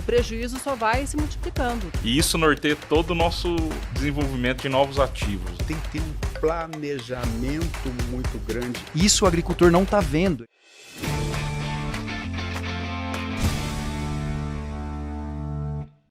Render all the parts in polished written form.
prejuízo só vai se multiplicando. E isso norteia todo o nosso desenvolvimento de novos ativos. Tem que ter um planejamento muito grande. Isso o agricultor não está vendo.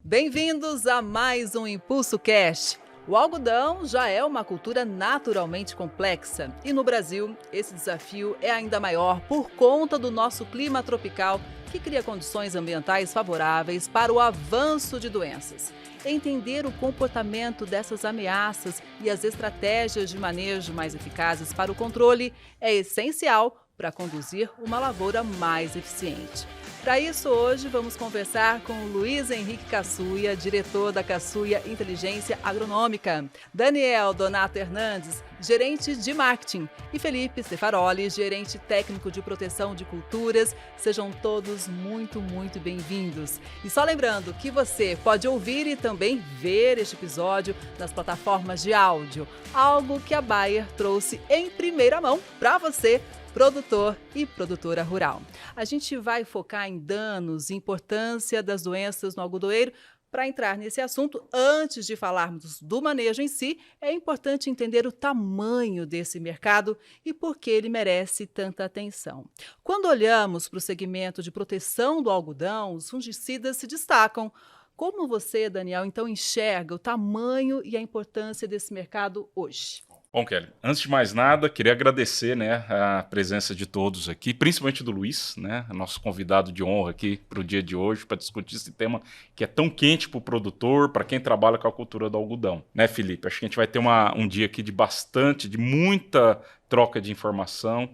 Bem-vindos a mais um Impulso Cash. O algodão já é uma cultura naturalmente complexa e no Brasil esse desafio é ainda maior por conta do nosso clima tropical que cria condições ambientais favoráveis para o avanço de doenças. Entender o comportamento dessas ameaças e as estratégias de manejo mais eficazes para o controle é essencial para conduzir uma lavoura mais eficiente. Para isso, hoje vamos conversar com o Luiz Henrique Cassuia, diretor da Cassuia Inteligência Agronômica, Daniel Donato Hernandes, gerente de marketing, e Felipe Cefaroli, gerente técnico de proteção de culturas. Sejam todos muito bem-vindos. E só lembrando que você pode ouvir e também ver este episódio nas plataformas de áudio, algo que a Bayer trouxe em primeira mão para você, produtor e produtora rural. A gente vai focar em danos e importância das doenças no algodoeiro. Para entrar nesse assunto, antes de falarmos do manejo em si, é importante entender o tamanho desse mercado e por que ele merece tanta atenção. Quando olhamos para o segmento de proteção do algodão, os fungicidas se destacam. Como você, Daniel, então enxerga o tamanho e a importância desse mercado hoje? Bom, Kelly, antes de mais nada, queria agradecer, a presença de todos aqui, principalmente do Luiz, nosso convidado de honra aqui para o dia de hoje, para discutir esse tema que é tão quente para o produtor, para quem trabalha com a cultura do algodão. Felipe? Acho que a gente vai ter um dia aqui de muita troca de informação.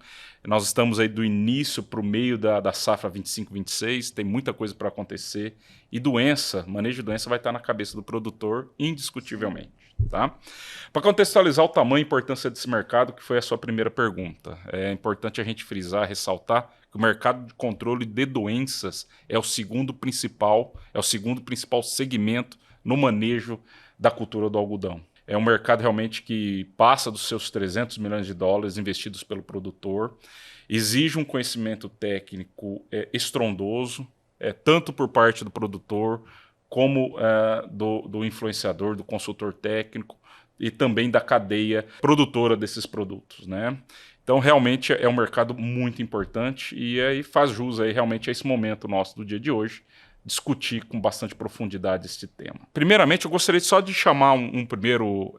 Nós estamos aí do início para o meio da safra 25-26, tem muita coisa para acontecer. E manejo de doença vai estar na cabeça do produtor, indiscutivelmente. Tá? Para contextualizar o tamanho e importância desse mercado, que foi a sua primeira pergunta, é importante a gente frisar, ressaltar que o mercado de controle de doenças é o segundo principal segmento no manejo da cultura do algodão. É um mercado realmente que passa dos seus 300 milhões de dólares investidos pelo produtor, exige um conhecimento técnico estrondoso, tanto por parte do produtor, como do influenciador, do consultor técnico e também da cadeia produtora desses produtos. Então, realmente é um mercado muito importante e aí faz jus aí, realmente a esse momento nosso do dia de hoje, discutir com bastante profundidade este tema. Primeiramente, eu gostaria só de chamar um primeiro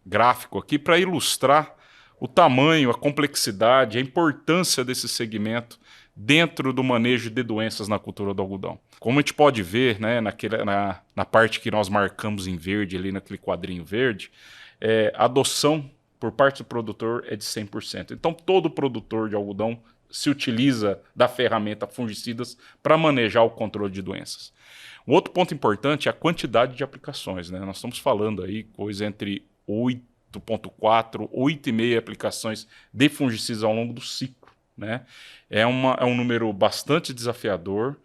gráfico aqui para ilustrar o tamanho, a complexidade, a importância desse segmento dentro do manejo de doenças na cultura do algodão. Como a gente pode ver, na parte que nós marcamos em verde, ali naquele quadrinho verde, a adoção por parte do produtor é de 100%. Então, todo produtor de algodão se utiliza da ferramenta fungicidas para manejar o controle de doenças. Um outro ponto importante é a quantidade de aplicações. Nós estamos falando aí coisa entre 8,4, 8,5 aplicações de fungicidas ao longo do ciclo. É um número bastante desafiador,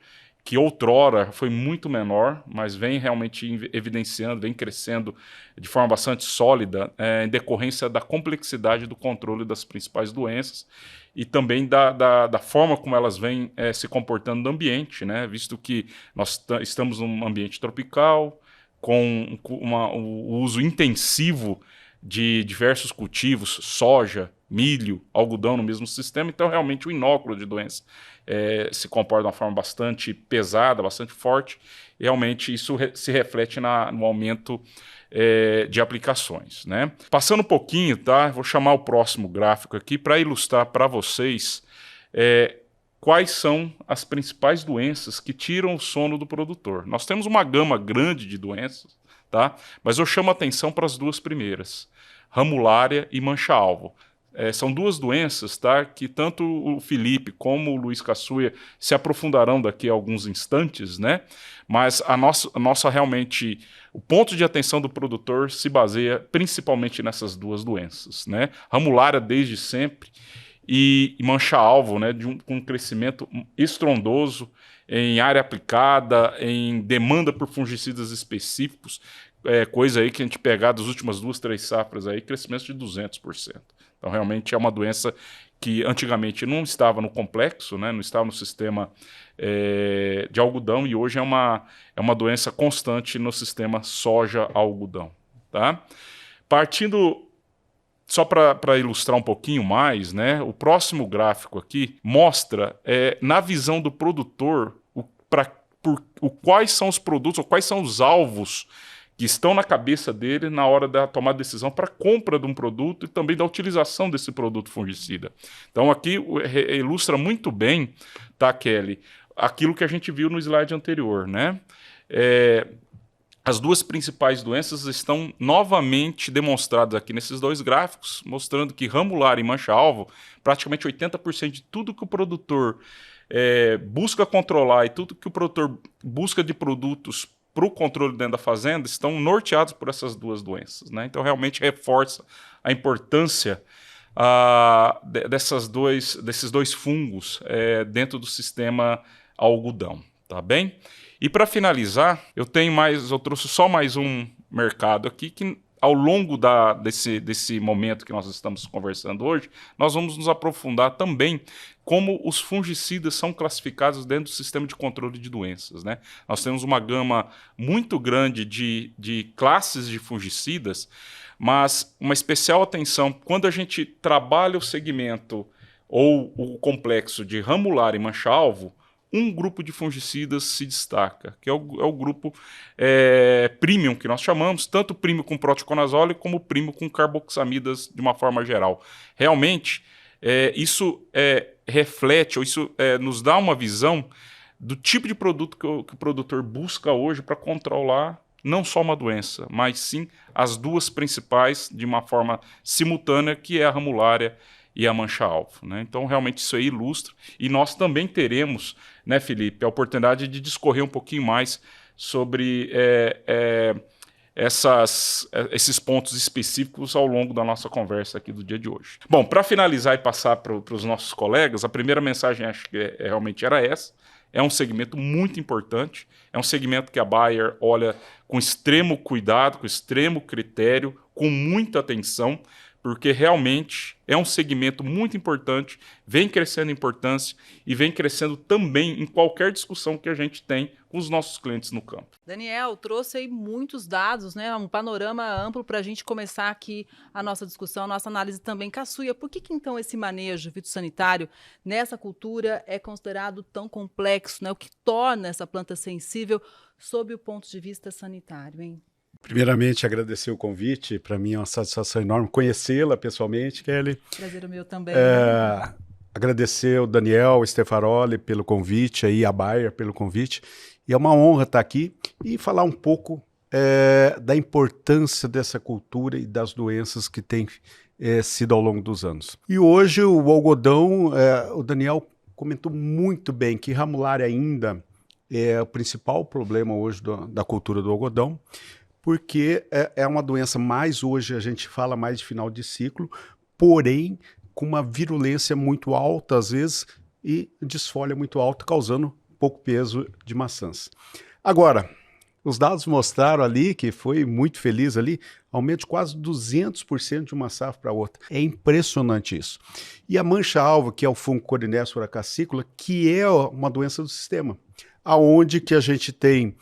que outrora foi muito menor, mas vem realmente evidenciando, vem crescendo de forma bastante sólida em decorrência da complexidade do controle das principais doenças e também da forma como elas vêm se comportando no ambiente, visto que nós estamos num ambiente tropical, com o uso intensivo de diversos cultivos, soja, milho, algodão no mesmo sistema, então realmente o inóculo de doença se comporta de uma forma bastante pesada, bastante forte, e realmente isso se reflete no aumento de aplicações. Passando um pouquinho, vou chamar o próximo gráfico aqui para ilustrar para vocês quais são as principais doenças que tiram o sono do produtor. Nós temos uma gama grande de doenças, mas eu chamo a atenção para as duas primeiras, ramulária e mancha-alvo. São duas doenças que tanto o Felipe como o Luiz Cassuia se aprofundarão daqui a alguns instantes, mas a nossa realmente, o ponto de atenção do produtor se baseia principalmente nessas duas doenças. Ramulária desde sempre e mancha-alvo, com um crescimento estrondoso em área aplicada, em demanda por fungicidas específicos, coisa aí que a gente pegar das últimas 2, 3 safras aí, crescimento de 200%. Então realmente é uma doença que antigamente não estava no complexo, né, não estava no sistema de algodão, e hoje é uma doença constante no sistema soja-algodão. Tá? Partindo, só para ilustrar um pouquinho mais, né, o próximo gráfico aqui mostra, na visão do produtor, quais são os produtos, ou quais são os alvos que estão na cabeça dele na hora da tomar decisão para a compra de um produto e também da utilização desse produto fungicida. Então aqui ilustra muito bem, tá, Kelly, aquilo que a gente viu no slide anterior, né? As duas principais doenças estão novamente demonstradas aqui nesses dois gráficos, mostrando que ramular e mancha-alvo, praticamente 80% de tudo que o produtor busca controlar e tudo que o produtor busca de produtos para o controle dentro da fazenda estão norteados por essas duas doenças, né? Então realmente reforça a importância desses dois fungos dentro do sistema algodão, tá bem? E para finalizar, eu trouxe só mais um mercado aqui que ao longo desse momento que nós estamos conversando hoje, nós vamos nos aprofundar também como os fungicidas são classificados dentro do sistema de controle de doenças, né? Nós temos uma gama muito grande de classes de fungicidas, mas uma especial atenção, quando a gente trabalha o segmento ou o complexo de ramular e mancha-alvo, um grupo de fungicidas se destaca, que é o grupo premium, que nós chamamos, tanto premium com proticonazole como premium com carboxamidas de uma forma geral. Realmente, isso reflete, ou isso nos dá uma visão do tipo de produto que o produtor busca hoje para controlar não só uma doença, mas sim as duas principais de uma forma simultânea, que é a ramulária e a mancha-alvo, né? Então, realmente, isso aí ilustra. E nós também teremos, né, Felipe, a oportunidade de discorrer um pouquinho mais sobre esses pontos específicos ao longo da nossa conversa aqui do dia de hoje. Bom, para finalizar e passar para os nossos colegas, a primeira mensagem acho que realmente era essa. É um segmento muito importante, é um segmento que a Bayer olha com extremo cuidado, com extremo critério, com muita atenção, porque realmente é um segmento muito importante, vem crescendo em importância e vem crescendo também em qualquer discussão que a gente tem com os nossos clientes no campo. Daniel, trouxe aí muitos dados, né? Um panorama amplo para a gente começar aqui a nossa discussão, a nossa análise também. Caçuia, por que então esse manejo fitossanitário nessa cultura é considerado tão complexo, né? O que torna essa planta sensível sob o ponto de vista sanitário, hein? Primeiramente, agradecer o convite. Para mim é uma satisfação enorme conhecê-la pessoalmente, Kelly. Prazer o meu também. Agradecer o Daniel Stefaroli pelo convite, aí, a Bayer pelo convite. E é uma honra estar aqui e falar um pouco da importância dessa cultura e das doenças que tem sido ao longo dos anos. E hoje o algodão, o Daniel comentou muito bem que ramulária ainda é o principal problema hoje da cultura do algodão, porque é uma doença hoje a gente fala mais de final de ciclo, porém com uma virulência muito alta às vezes e desfolha muito alta, causando pouco peso de maçãs. Agora, os dados mostraram ali, que foi muito feliz ali, aumento de quase 200% de uma safra para outra. É impressionante isso. E a mancha-alvo, que é o fungo Corynespora cassicula, que é uma doença do sistema, aonde que a gente tem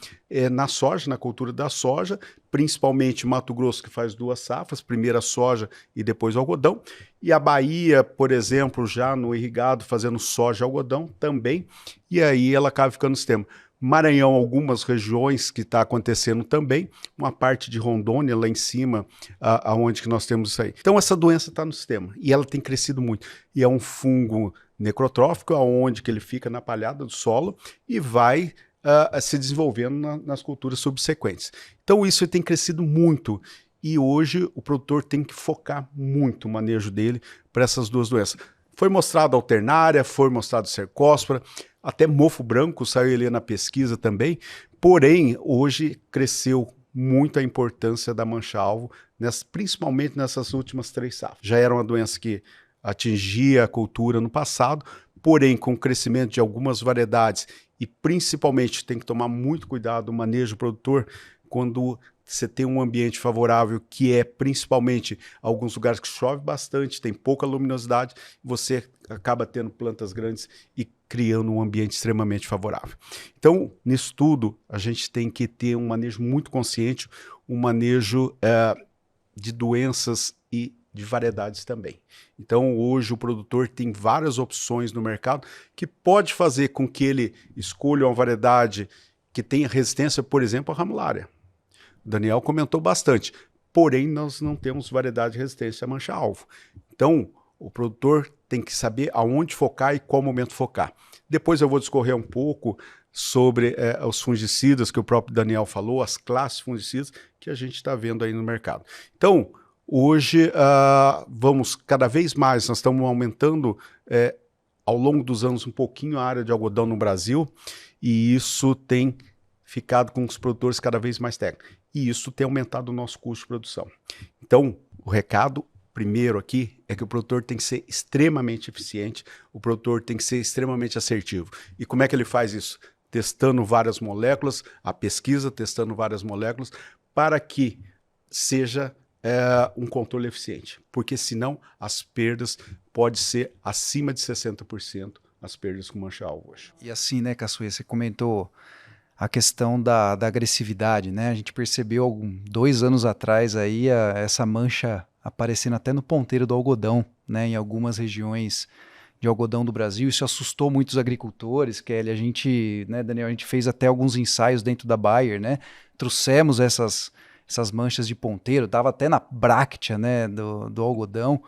na soja, na cultura da soja, principalmente Mato Grosso, que faz 2 safras, primeiro a soja e depois o algodão, e a Bahia, por exemplo, já no irrigado, fazendo soja e algodão também, e aí ela acaba ficando no sistema. Maranhão, algumas regiões que está acontecendo também, uma parte de Rondônia lá em cima, aonde que nós temos isso aí. Então essa doença está no sistema, e ela tem crescido muito, e é um fungo necrotrófico, aonde que ele fica na palhada do solo e vai se desenvolvendo nas culturas subsequentes. Então isso tem crescido muito e hoje o produtor tem que focar muito o manejo dele para essas duas doenças. Foi mostrado a alternária, foi mostrado cercóspora, até mofo branco saiu ali na pesquisa também, porém hoje cresceu muito a importância da mancha-alvo, principalmente nessas últimas 3 safras. Já era uma doença que atingia a cultura no passado, porém com o crescimento de algumas variedades e principalmente tem que tomar muito cuidado o manejo produtor quando você tem um ambiente favorável, que é principalmente alguns lugares que chove bastante, tem pouca luminosidade, você acaba tendo plantas grandes e criando um ambiente extremamente favorável. Então, nisso tudo, a gente tem que ter um manejo muito consciente, um manejo de doenças e de variedades também. Então, hoje o produtor tem várias opções no mercado que pode fazer com que ele escolha uma variedade que tenha resistência, por exemplo, à ramulária. O Daniel comentou bastante, porém nós não temos variedade de resistência à mancha-alvo. Então, o produtor tem que saber aonde focar e qual momento focar. Depois eu vou discorrer um pouco sobre os fungicidas que o próprio Daniel falou, as classes fungicidas que a gente está vendo aí no mercado. Então, hoje, vamos cada vez mais, nós estamos aumentando ao longo dos anos um pouquinho a área de algodão no Brasil, e isso tem ficado com os produtores cada vez mais técnicos. E isso tem aumentado o nosso custo de produção. Então, o recado primeiro aqui é que o produtor tem que ser extremamente eficiente, o produtor tem que ser extremamente assertivo. E como é que ele faz isso? Testando várias moléculas, a pesquisa, testando várias moléculas, para que seja um controle eficiente. Porque senão as perdas podem ser acima de 60%, as perdas com mancha-alvo hoje. E assim, né, Caçuia, você comentou a questão da agressividade, né? A gente percebeu 2 anos atrás aí essa mancha aparecendo até no ponteiro do algodão, né? Em algumas regiões de algodão do Brasil. Isso assustou muitos agricultores, Kelly. A gente, né, Daniel, a gente fez até alguns ensaios dentro da Bayer, né? Trouxemos essas manchas de ponteiro, estava até na bráctea, né, do algodão.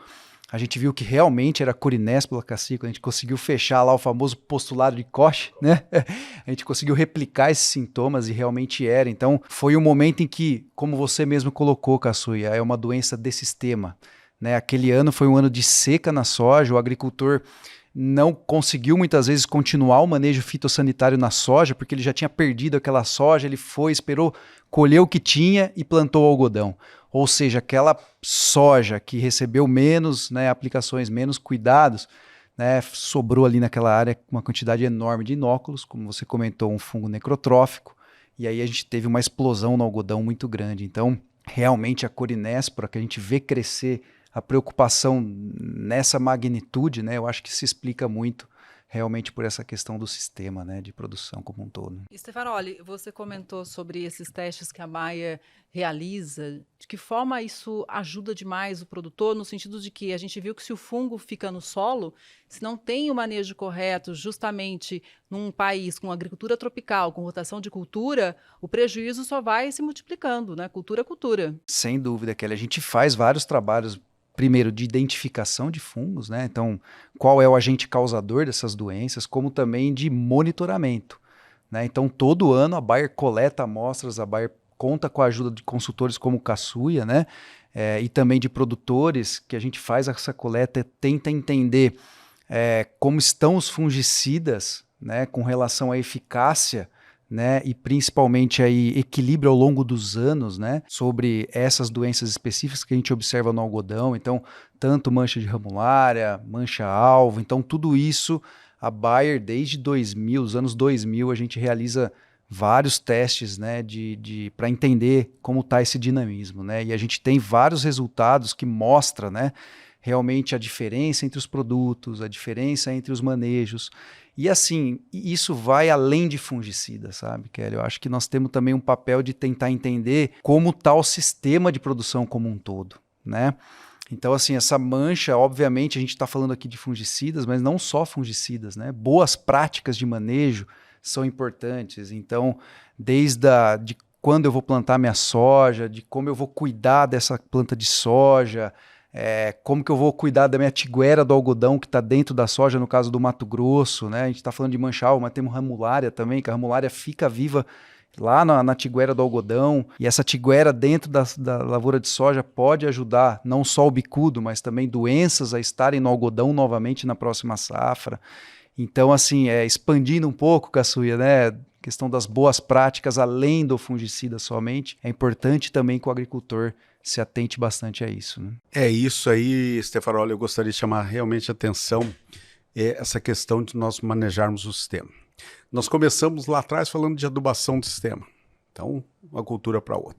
A gente viu que realmente era Corinespula cassica, a gente conseguiu fechar lá o famoso postulado de Koch, né? A gente conseguiu replicar esses sintomas e realmente era. Então, foi um momento em que, como você mesmo colocou, Caçuia, é uma doença de sistema, né? Aquele ano foi um ano de seca na soja, o agricultor não conseguiu muitas vezes continuar o manejo fitossanitário na soja, porque ele já tinha perdido aquela soja, ele foi, esperou, colheu o que tinha e plantou o algodão. Ou seja, aquela soja que recebeu menos, né, aplicações, menos cuidados, né, sobrou ali naquela área uma quantidade enorme de inóculos, como você comentou, um fungo necrotrófico, e aí a gente teve uma explosão no algodão muito grande. Então, realmente a Corinespora, que a gente vê crescer a preocupação nessa magnitude, né, eu acho que se explica muito realmente por essa questão do sistema, né, de produção como um todo. Stefanoli, você comentou sobre esses testes que a Bayer realiza. De que forma isso ajuda demais o produtor, no sentido de que a gente viu que se o fungo fica no solo, se não tem o manejo correto, justamente num país com agricultura tropical, com rotação de cultura, o prejuízo só vai se multiplicando, né? Cultura a cultura. Sem dúvida, Kelly. A gente faz vários trabalhos, primeiro, de identificação de fungos, né? Então, qual é o agente causador dessas doenças, como também de monitoramento, né? Então, todo ano a Bayer coleta amostras, a Bayer conta com a ajuda de consultores como o Caçuia, né? E também de produtores, que a gente faz essa coleta, tenta entender como estão os fungicidas, né, com relação à eficácia, né, e principalmente aí equilíbrio ao longo dos anos, né, sobre essas doenças específicas que a gente observa no algodão. Então, tanto mancha de ramulária, mancha-alvo, então tudo isso a Bayer desde 2000, os anos 2000, a gente realiza vários testes, né, para entender como está esse dinamismo, né, e a gente tem vários resultados que mostram, né, realmente a diferença entre os produtos, a diferença entre os manejos. E assim, isso vai além de fungicida, sabe, Kelly? Eu acho que nós temos também um papel de tentar entender como está o sistema de produção como um todo, né? Então, assim, essa mancha, obviamente, a gente está falando aqui de fungicidas, mas não só fungicidas, né? Boas práticas de manejo são importantes. Então, de quando eu vou plantar minha soja, de como eu vou cuidar dessa planta de soja, como que eu vou cuidar da minha tiguera do algodão que está dentro da soja, no caso do Mato Grosso, né? A gente está falando de mancha-alvo, mas temos ramulária também, que a ramulária fica viva lá na tiguera do algodão, e essa tiguera dentro da lavoura de soja pode ajudar não só o bicudo, mas também doenças a estarem no algodão novamente na próxima safra. Então, assim, expandindo um pouco, Caçuia, né? Questão das boas práticas, além do fungicida somente, é importante também que o agricultor se atente bastante a isso, né? É isso aí, Stefanoli, eu gostaria de chamar realmente a atenção, essa questão de nós manejarmos o sistema. Nós começamos lá atrás falando de adubação do sistema, então uma cultura para outra.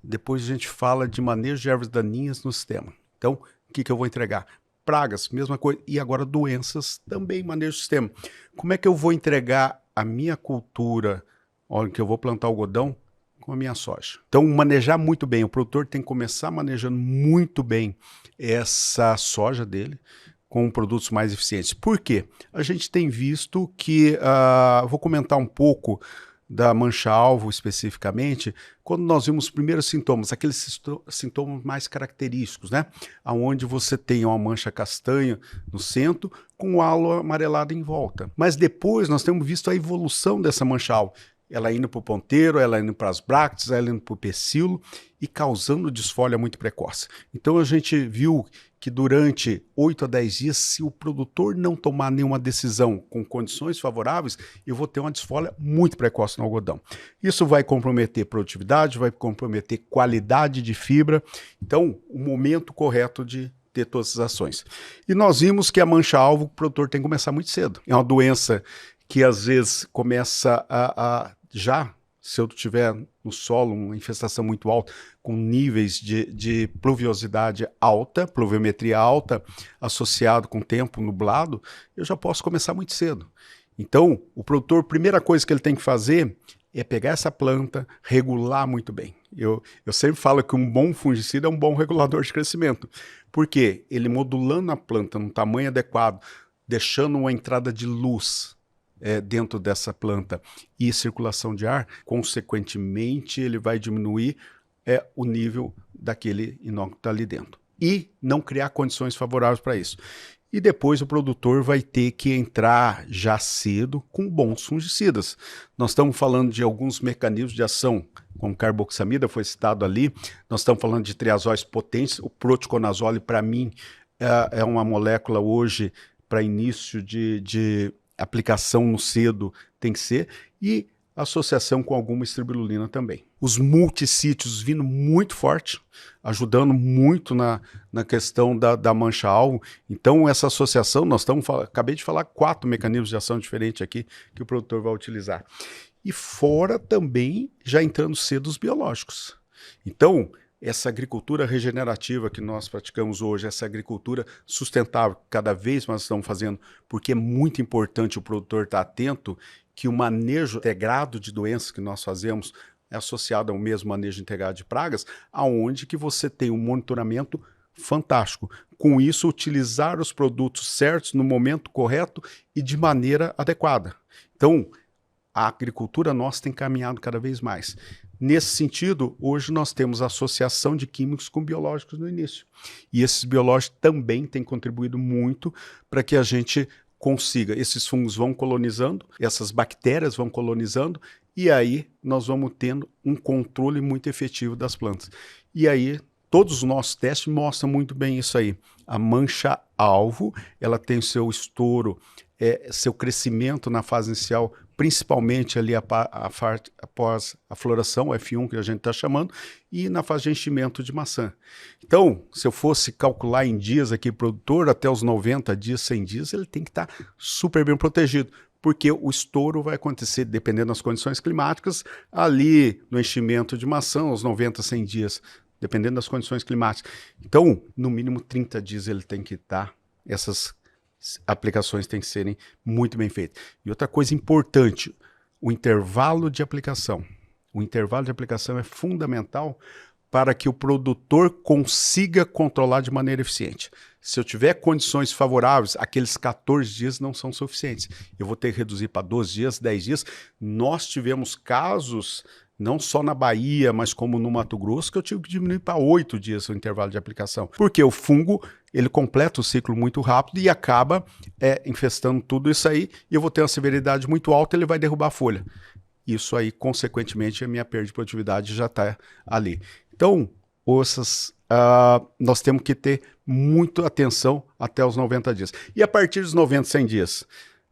depois a gente fala de manejo de ervas daninhas no sistema. Então, o que eu vou entregar? Pragas, mesma coisa. E agora doenças, também manejo do sistema. Como é que eu vou entregar a minha cultura, olha, que eu vou plantar algodão, com a minha soja? Então, manejar muito bem. O produtor tem que começar manejando muito bem essa soja dele, com produtos mais eficientes. Por quê? A gente tem visto que, vou comentar um pouco da mancha-alvo especificamente, quando nós vimos os primeiros sintomas, aqueles sintomas mais característicos, né? Onde você tem uma mancha castanha no centro com o halo amarelado em volta. Mas depois nós temos visto a evolução dessa mancha-alvo, ela indo para o ponteiro, ela indo para as bractes, ela indo para o pecíolo e causando desfolha muito precoce. Então a gente viu que durante 8 a 10 dias, se o produtor não tomar nenhuma decisão com condições favoráveis, eu vou ter uma desfolha muito precoce no algodão. Isso vai comprometer produtividade, vai comprometer qualidade de fibra. Então, o momento correto de ter todas essas ações. E nós vimos que a mancha-alvo, o produtor tem que começar muito cedo. É uma doença que às vezes começa já, se eu tiver no solo uma infestação muito alta, com níveis de pluviosidade alta, pluviometria alta, associado com tempo nublado, eu já posso começar muito cedo. Então, o produtor, primeira coisa que ele tem que fazer é pegar essa planta, regular muito bem. Eu sempre falo que um bom fungicida é um bom regulador de crescimento. Por quê? Ele modulando a planta no tamanho adequado, deixando uma entrada de luz dentro dessa planta e circulação de ar, consequentemente ele vai diminuir o nível daquele inóculo que está ali dentro. E não criar condições favoráveis para isso. E depois o produtor vai ter que entrar já cedo com bons fungicidas. Nós estamos falando de alguns mecanismos de ação, como carboxamida foi citado ali, nós estamos falando de triazóis potentes, o proticonazole para mim é uma molécula hoje para início de aplicação no cedo tem que ser, e associação com alguma estribulina também. Os multissítios vindo muito forte, ajudando muito na questão da mancha-alvo. Então, essa associação, acabei de falar 4 mecanismos de ação diferentes aqui que o produtor vai utilizar. E fora também, já entrando cedo, os biológicos. Então, essa agricultura regenerativa que nós praticamos hoje, essa agricultura sustentável, cada vez mais estamos fazendo, porque é muito importante o produtor estar atento que o manejo integrado de doenças que nós fazemos é associado ao mesmo manejo integrado de pragas, aonde que você tem um monitoramento fantástico. Com isso, utilizar os produtos certos no momento correto e de maneira adequada. Então, a agricultura nossa tem caminhado cada vez mais. Nesse sentido, hoje nós temos a associação de químicos com biológicos no início. E esses biológicos também têm contribuído muito para que a gente consiga. Esses fungos vão colonizando, essas bactérias vão colonizando, e aí nós vamos tendo um controle muito efetivo das plantas. E aí, todos os nossos testes mostram muito bem isso aí. A mancha-alvo, ela tem o seu estouro, seu crescimento na fase inicial, principalmente ali após a floração, F1 que a gente está chamando, e na fase de enchimento de maçã. Então, se eu fosse calcular em dias aqui, produtor, até os 90 dias, 100 dias, ele tem que estar super bem protegido, porque o estouro vai acontecer, dependendo das condições climáticas, ali no enchimento de maçã, aos 90, 100 dias, dependendo das condições climáticas. Então, no mínimo 30 dias ele tem que estar, essas aplicações têm que serem muito bem feitas. E outra coisa importante, o intervalo de aplicação. O intervalo de aplicação é fundamental para que o produtor consiga controlar de maneira eficiente. Se eu tiver condições favoráveis, aqueles 14 dias não são suficientes. Eu vou ter que reduzir para 12 dias, 10 dias. Nós tivemos casos, não só na Bahia, mas como no Mato Grosso, que eu tive que diminuir para 8 dias o intervalo de aplicação. Porque o fungo, ele completa o ciclo muito rápido e acaba infestando tudo isso aí, e eu vou ter uma severidade muito alta, ele vai derrubar a folha. Isso aí, consequentemente, a minha perda de produtividade já está ali. Então, nós temos que ter muita atenção até os 90 dias. E a partir dos 90, 100 dias,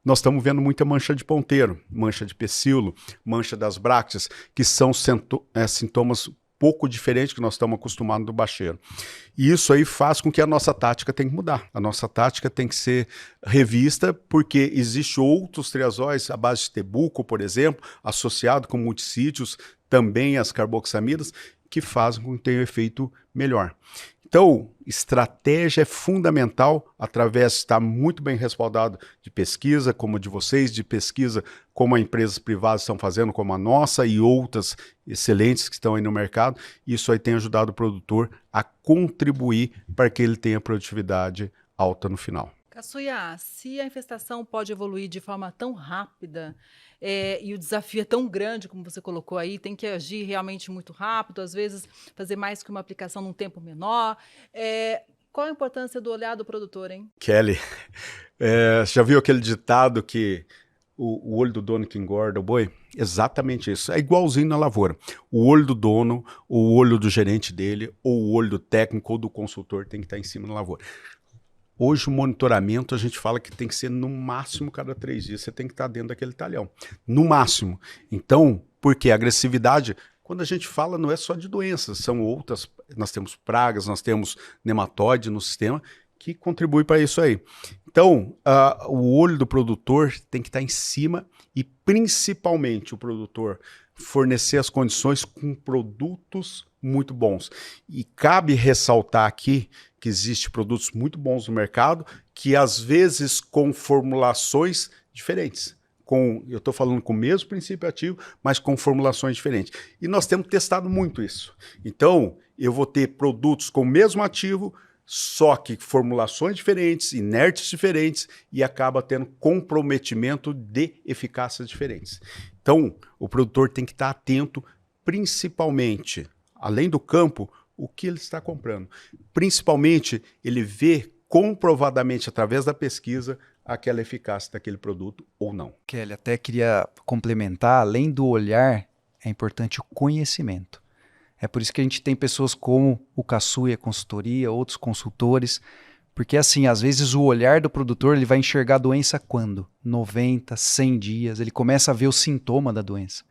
nós estamos vendo muita mancha de ponteiro, mancha de pecíolo, mancha das brácteas, que são sintomas pouco diferentes que nós estamos acostumados do bacheiro. E isso aí faz com que a nossa tática tenha que mudar. A nossa tática tem que ser revista, porque existem outros triazóis, à base de tebuco, por exemplo, associado com multissítios, também as carboxamidas, que fazem com que tenha um efeito melhor. Então, estratégia é fundamental, através de estar muito bem respaldado de pesquisa, como a de vocês, de pesquisa como as empresas privadas estão fazendo, como a nossa e outras excelentes que estão aí no mercado. Isso aí tem ajudado o produtor a contribuir para que ele tenha produtividade alta no final. Caçuia, se a infestação pode evoluir de forma tão rápida e o desafio é tão grande, como você colocou aí, tem que agir realmente muito rápido, às vezes fazer mais que uma aplicação num tempo menor. Qual a importância do olhar do produtor, hein? Kelly, você já viu aquele ditado que o olho do dono que engorda o boi? Exatamente isso. É igualzinho na lavoura. O olho do dono, o olho do gerente dele, ou o olho do técnico ou do consultor tem que estar em cima da lavoura. Hoje o monitoramento a gente fala que tem que ser no máximo cada 3 dias, você tem que estar dentro daquele talhão, no máximo. Então, porque a agressividade, quando a gente fala, não é só de doenças, são outras, nós temos pragas, nós temos nematóide no sistema que contribui para isso aí. Então, o olho do produtor tem que estar em cima e principalmente o produtor fornecer as condições com produtos muito bons. E cabe ressaltar aqui que existem produtos muito bons no mercado, que às vezes com formulações diferentes. Eu estou falando com o mesmo princípio ativo, mas com formulações diferentes. E nós temos testado muito isso. Então, eu vou ter produtos com o mesmo ativo, só que formulações diferentes, inertes diferentes, e acaba tendo comprometimento de eficácias diferentes. Então, o produtor tem que estar atento, principalmente, além do campo, o que ele está comprando. Principalmente, ele vê comprovadamente, através da pesquisa, aquela eficácia daquele produto ou não. Kelly, até queria complementar, além do olhar, é importante o conhecimento. É por isso que a gente tem pessoas como o Caçuia Consultoria, outros consultores, porque assim, às vezes o olhar do produtor ele vai enxergar a doença quando? 90, 100 dias, ele começa a ver o sintoma da doença.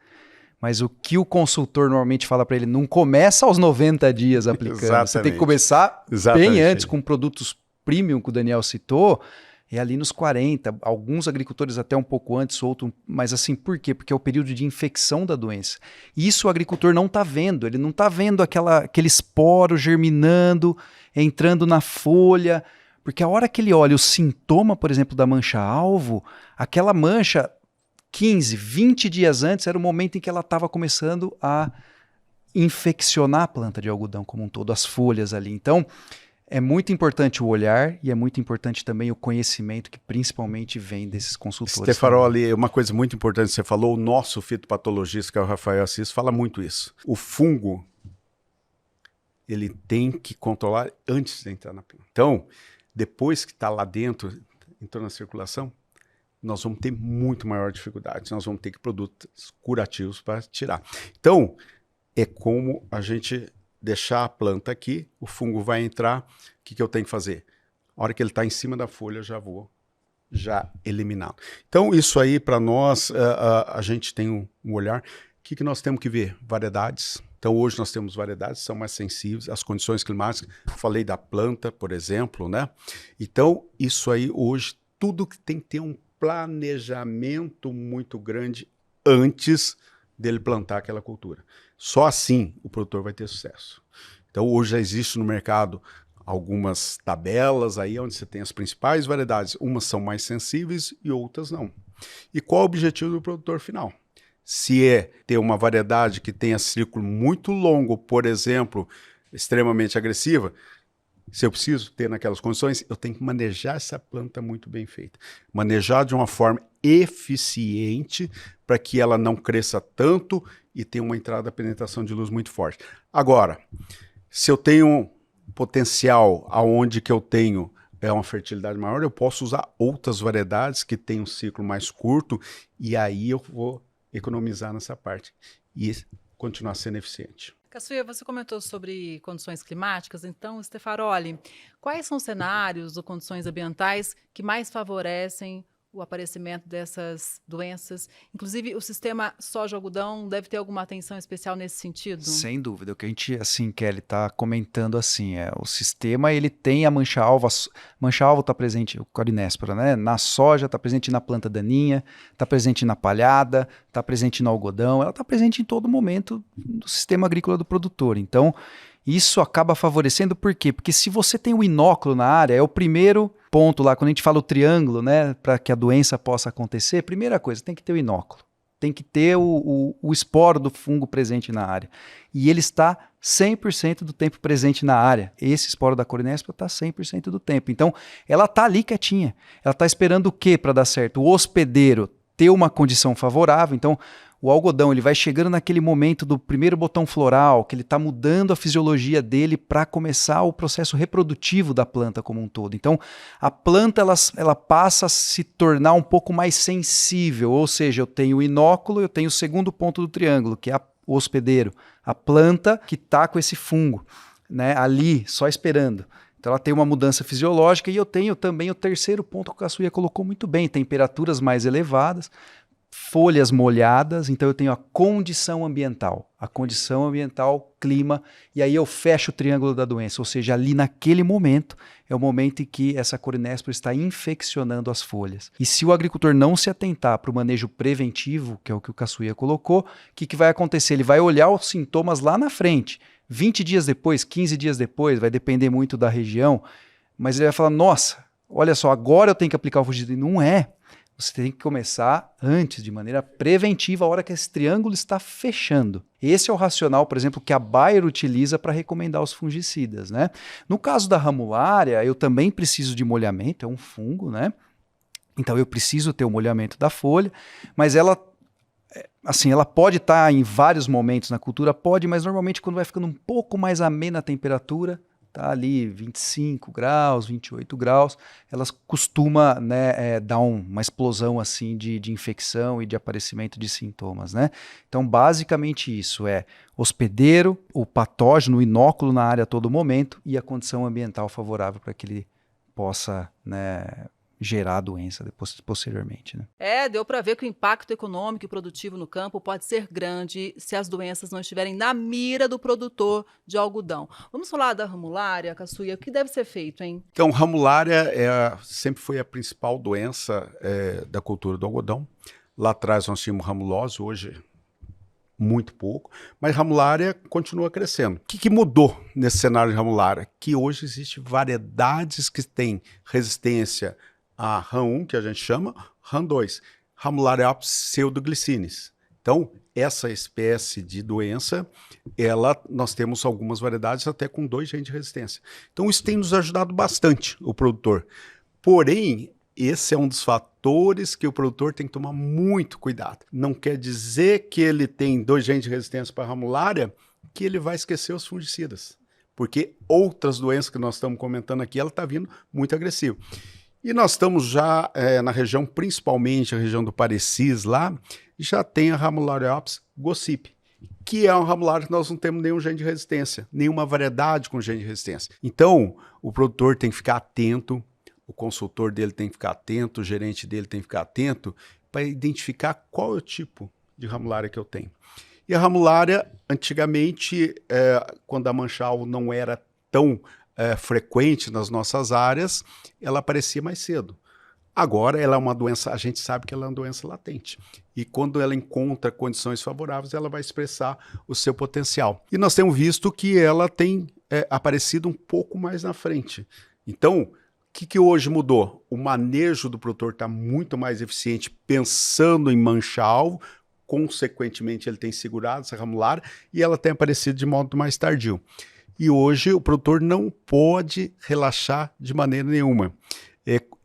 Mas o que o consultor normalmente fala para ele, não começa aos 90 dias aplicando. Exatamente. Você tem que começar Exatamente. bem antes, com produtos premium que o Daniel citou, é ali nos 40, alguns agricultores até um pouco antes, outros, mas assim, por quê? Porque é o período de infecção da doença. Isso o agricultor não está vendo, ele não está vendo aquele esporo germinando, entrando na folha, porque a hora que ele olha o sintoma, por exemplo, da mancha-alvo, aquela mancha 15, 20 dias antes era o momento em que ela estava começando a infeccionar a planta de algodão como um todo, as folhas ali. Então, é muito importante o olhar e é muito importante também o conhecimento que principalmente vem desses consultores. Stefaroli, uma coisa muito importante que você falou, o nosso fitopatologista, que é o Rafael Assis, fala muito isso. O fungo, ele tem que controlar antes de entrar na planta. Então, depois que está lá dentro, entrou na circulação, nós vamos ter muito maior dificuldade. Nós vamos ter que produtos curativos para tirar. Então, é como a gente deixar a planta aqui, o fungo vai entrar, o que eu tenho que fazer? A hora que ele está em cima da folha, eu já eliminá-lo. Então, isso aí, para nós, a gente tem um olhar. O que nós temos que ver? Variedades. Então, hoje nós temos variedades que são mais sensíveis às condições climáticas. Falei da planta, por exemplo, né? Então, isso aí, hoje, tudo que tem que ter um planejamento muito grande antes dele plantar aquela cultura. Só assim o produtor vai ter sucesso. Então hoje já existe no mercado algumas tabelas aí onde você tem as principais variedades. Umas são mais sensíveis e outras não. E qual é o objetivo do produtor final? Se é ter uma variedade que tenha ciclo muito longo, por exemplo, extremamente agressiva, se eu preciso ter naquelas condições, eu tenho que manejar essa planta muito bem feita. Manejar de uma forma eficiente para que ela não cresça tanto e tenha uma entrada da penetração de luz muito forte. Agora, se eu tenho um potencial aonde que eu tenho uma fertilidade maior, eu posso usar outras variedades que têm um ciclo mais curto e aí eu vou economizar nessa parte e continuar sendo eficiente. Caçuia, você comentou sobre condições climáticas, então, Stefaroli, quais são os cenários ou condições ambientais que mais favorecem o aparecimento dessas doenças. Inclusive, o sistema soja-algodão deve ter alguma atenção especial nesse sentido? Sem dúvida. O que a gente, assim, Kelly, está comentando assim, o sistema, ele tem a mancha-alvo. Mancha-alvo está presente, o Corinéspora, né? Na soja, está presente na planta daninha, está presente na palhada, está presente no algodão, ela está presente em todo momento do sistema agrícola do produtor. Então, isso acaba favorecendo por quê? Porque se você tem o inóculo na área, é o primeiro ponto lá, quando a gente fala o triângulo, né, para que a doença possa acontecer, primeira coisa, tem que ter o inóculo. Tem que ter o esporo do fungo presente na área. E ele está 100% do tempo presente na área. Esse esporo da Corinéspora está 100% do tempo. Então, ela está ali quietinha. Ela está esperando o quê para dar certo? O hospedeiro ter uma condição favorável. Então, o algodão ele vai chegando naquele momento do primeiro botão floral, que ele está mudando a fisiologia dele para começar o processo reprodutivo da planta como um todo. Então, a planta ela passa a se tornar um pouco mais sensível, ou seja, eu tenho o inóculo, eu tenho o segundo ponto do triângulo, que é o hospedeiro, a planta que está com esse fungo, né, ali, só esperando. Então ela tem uma mudança fisiológica e eu tenho também o terceiro ponto que o Caçuia colocou muito bem, temperaturas mais elevadas, folhas molhadas, então eu tenho a condição ambiental, clima, e aí eu fecho o triângulo da doença, ou seja, ali naquele momento é o momento em que essa Corinéspora está infeccionando as folhas. E se o agricultor não se atentar para o manejo preventivo, que é o que o Caçuia colocou, o que vai acontecer? Ele vai olhar os sintomas lá na frente, 20 dias depois, 15 dias depois, vai depender muito da região, mas ele vai falar, nossa, olha só, agora eu tenho que aplicar o fungicida. Não é. Você tem que começar antes, de maneira preventiva, a hora que esse triângulo está fechando. Esse é o racional, por exemplo, que a Bayer utiliza para recomendar os fungicidas, né? No caso da ramulária, eu também preciso de molhamento, é um fungo, né? Então eu preciso ter o molhamento da folha, mas ela pode estar em vários momentos na cultura, pode, mas normalmente quando vai ficando um pouco mais amena a temperatura, tá ali 25 graus, 28 graus, elas costumam, né, dar uma explosão assim de infecção e de aparecimento de sintomas, né? Então, basicamente isso é hospedeiro, o patógeno, o inóculo na área a todo momento e a condição ambiental favorável para que ele possa, né, gerar a doença posteriormente, né? Deu para ver que o impacto econômico e produtivo no campo pode ser grande se as doenças não estiverem na mira do produtor de algodão. Vamos falar da ramulária, Caçuia, o que deve ser feito, hein? Então, ramulária sempre foi a principal doença da cultura do algodão. Lá atrás nós tínhamos ramulose, hoje muito pouco, mas ramulária continua crescendo. O que mudou nesse cenário de ramulária? Que hoje existem variedades que têm resistência a RAM1, que a gente chama, RAM2, Ramularia pseudoglycines. Então, essa espécie de doença, nós temos algumas variedades até com 2 genes de resistência. Então, isso tem nos ajudado bastante, o produtor. Porém, esse é um dos fatores que o produtor tem que tomar muito cuidado. Não quer dizer que ele tem 2 genes de resistência para a ramulária, que ele vai esquecer os fungicidas. Porque outras doenças que nós estamos comentando aqui, ela está vindo muito agressiva. E nós estamos já na região, principalmente a região do Parecis lá, já tem a Ramulariopsis gossip, que é um ramulária que nós não temos nenhum gene de resistência, nenhuma variedade com gene de resistência. Então, o produtor tem que ficar atento, o consultor dele tem que ficar atento, o gerente dele tem que ficar atento para identificar qual é o tipo de ramulária que eu tenho. E a ramulária, antigamente, quando a mancha-alvo não era tão frequente nas nossas áreas, ela aparecia mais cedo. Agora ela é uma doença, a gente sabe que ela é uma doença latente. E quando ela encontra condições favoráveis, ela vai expressar o seu potencial. E nós temos visto que ela tem aparecido um pouco mais na frente. Então, o que hoje mudou? O manejo do produtor está muito mais eficiente pensando em mancha-alvo, consequentemente ele tem segurado essa ramulária e ela tem aparecido de modo mais tardio. E hoje o produtor não pode relaxar de maneira nenhuma.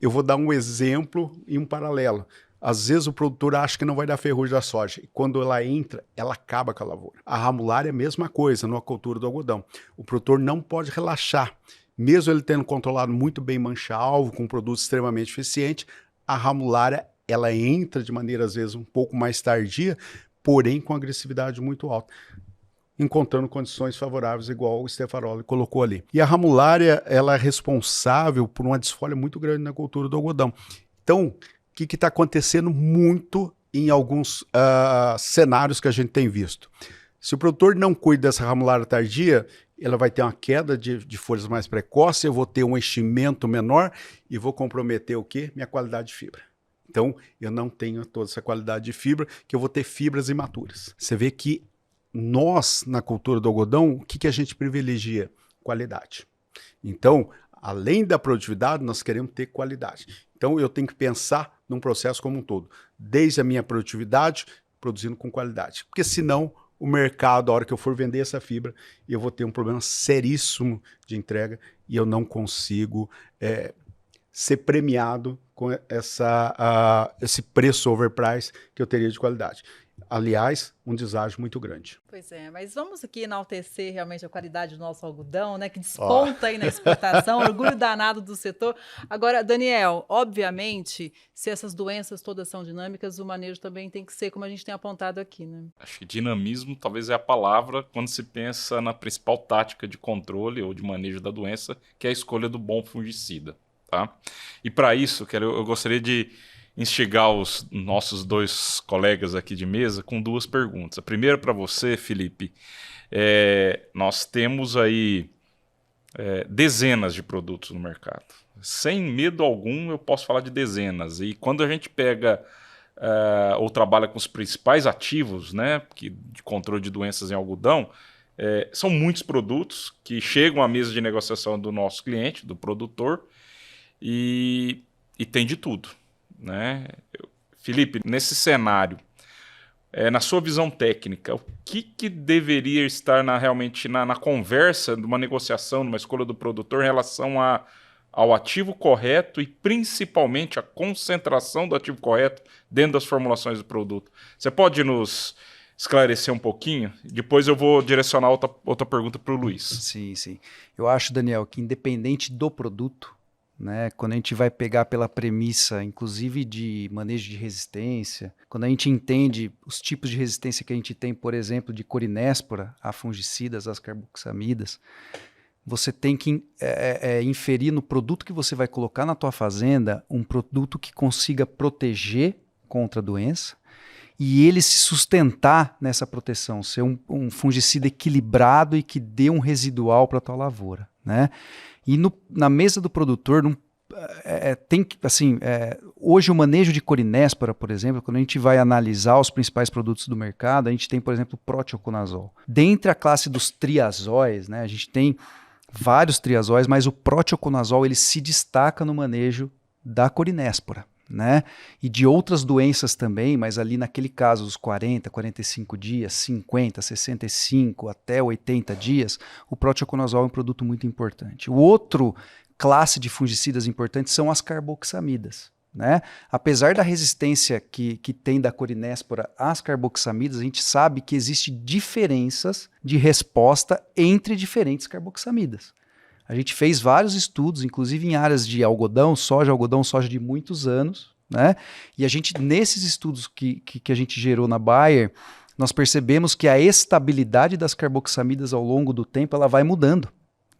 Eu vou dar um exemplo e um paralelo. Às vezes o produtor acha que não vai dar ferrugem da soja. E quando ela entra, ela acaba com a lavoura. A ramulária é a mesma coisa na cultura do algodão. O produtor não pode relaxar. Mesmo ele tendo controlado muito bem mancha-alvo, com um produto extremamente eficiente, a ramulária ela entra de maneira às vezes um pouco mais tardia, porém com agressividade muito alta, encontrando condições favoráveis, igual o Stefanoli colocou ali. E a ramulária, ela é responsável por uma desfolha muito grande na cultura do algodão. Então, que está acontecendo muito em alguns cenários que a gente tem visto. Se o produtor não cuida dessa ramulara tardia, ela vai ter uma queda de folhas mais precoce, eu vou ter um enchimento menor e vou comprometer o quê? Minha qualidade de fibra. Então, eu não tenho toda essa qualidade de fibra, que eu vou ter fibras imaturas. Você vê que nós, na cultura do algodão, o que a gente privilegia? Qualidade. Então, além da produtividade, nós queremos ter qualidade. Então, eu tenho que pensar num processo como um todo. Desde a minha produtividade, produzindo com qualidade. Porque senão, o mercado, a hora que eu for vender essa fibra, eu vou ter um problema seríssimo de entrega e eu não consigo ser premiado com esse preço overprice que eu teria de qualidade. Aliás, um deságio muito grande. Pois é, mas vamos aqui enaltecer realmente a qualidade do nosso algodão, né, que desponta aí na exportação, orgulho danado do setor. Agora, Daniel, obviamente, se essas doenças todas são dinâmicas, o manejo também tem que ser como a gente tem apontado aqui, né? Acho que dinamismo talvez é a palavra quando se pensa na principal tática de controle ou de manejo da doença, que é a escolha do bom fungicida, tá? E para isso, eu gostaria de instigar os nossos dois colegas aqui de mesa com duas perguntas. A primeira para você, Felipe. Nós temos aí dezenas de produtos no mercado. Sem medo algum, eu posso falar de dezenas. E quando a gente pega ou trabalha com os principais ativos, né, de controle de doenças em algodão, são muitos produtos que chegam à mesa de negociação do nosso cliente, do produtor, e tem de tudo, né? Felipe, nesse cenário, na sua visão técnica, o que deveria estar realmente na conversa de uma negociação, numa escolha do produtor em relação ao ativo correto e principalmente a concentração do ativo correto dentro das formulações do produto? Você pode nos esclarecer um pouquinho? Depois eu vou direcionar outra pergunta para o Luiz. Sim, sim. Eu acho, Daniel, que independente do produto, né, quando a gente vai pegar pela premissa, inclusive de manejo de resistência, quando a gente entende os tipos de resistência que a gente tem, por exemplo, de corinéspora a fungicidas, as carboxamidas, você tem que inferir no produto que você vai colocar na tua fazenda um produto que consiga proteger contra a doença e ele se sustentar nessa proteção, ser um fungicida equilibrado e que dê um residual para a tua lavoura, né? E na mesa do produtor, hoje o manejo de corinéspora, por exemplo, quando a gente vai analisar os principais produtos do mercado, a gente tem, por exemplo, o proteoconazol. Dentre a classe dos triazóis, né, a gente tem vários triazóis, mas o proteoconazol ele se destaca no manejo da corinéspora, né? E de outras doenças também, mas ali naquele caso dos 40, 45 dias, 50, 65 até 80 dias, o proteoconazol é um produto muito importante. O outro classe de fungicidas importantes são as carboxamidas, né? Apesar da resistência que tem da corinéspora às carboxamidas, a gente sabe que existem diferenças de resposta entre diferentes carboxamidas. A gente fez vários estudos, inclusive em áreas de algodão, soja de muitos anos, né? E a gente, nesses estudos que a gente gerou na Bayer, nós percebemos que a estabilidade das carboxamidas ao longo do tempo ela vai mudando,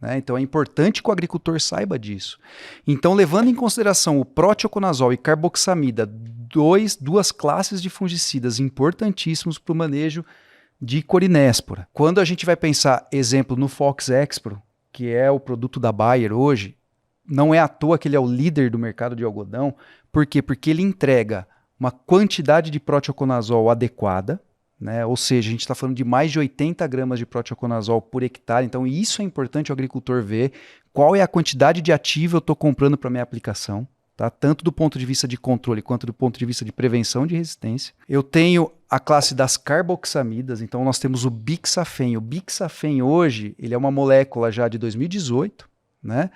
né? Então é importante que o agricultor saiba disso. Então, levando em consideração o proteoconazol e carboxamida, duas classes de fungicidas importantíssimos para o manejo de corinéspora. Quando a gente vai pensar, exemplo, no Fox Expro, que é o produto da Bayer hoje, não é à toa que ele é o líder do mercado de algodão. Por quê? Porque ele entrega uma quantidade de proteoconazol adequada, né? Ou seja, a gente está falando de mais de 80 gramas de proteoconazol por hectare, então isso é importante o agricultor ver qual é a quantidade de ativo eu estou comprando para minha aplicação, tá? Tanto do ponto de vista de controle quanto do ponto de vista de prevenção de resistência. Eu tenho a classe das carboxamidas, então nós temos o bixafen. O bixafen hoje, ele é uma molécula já de 2018, né?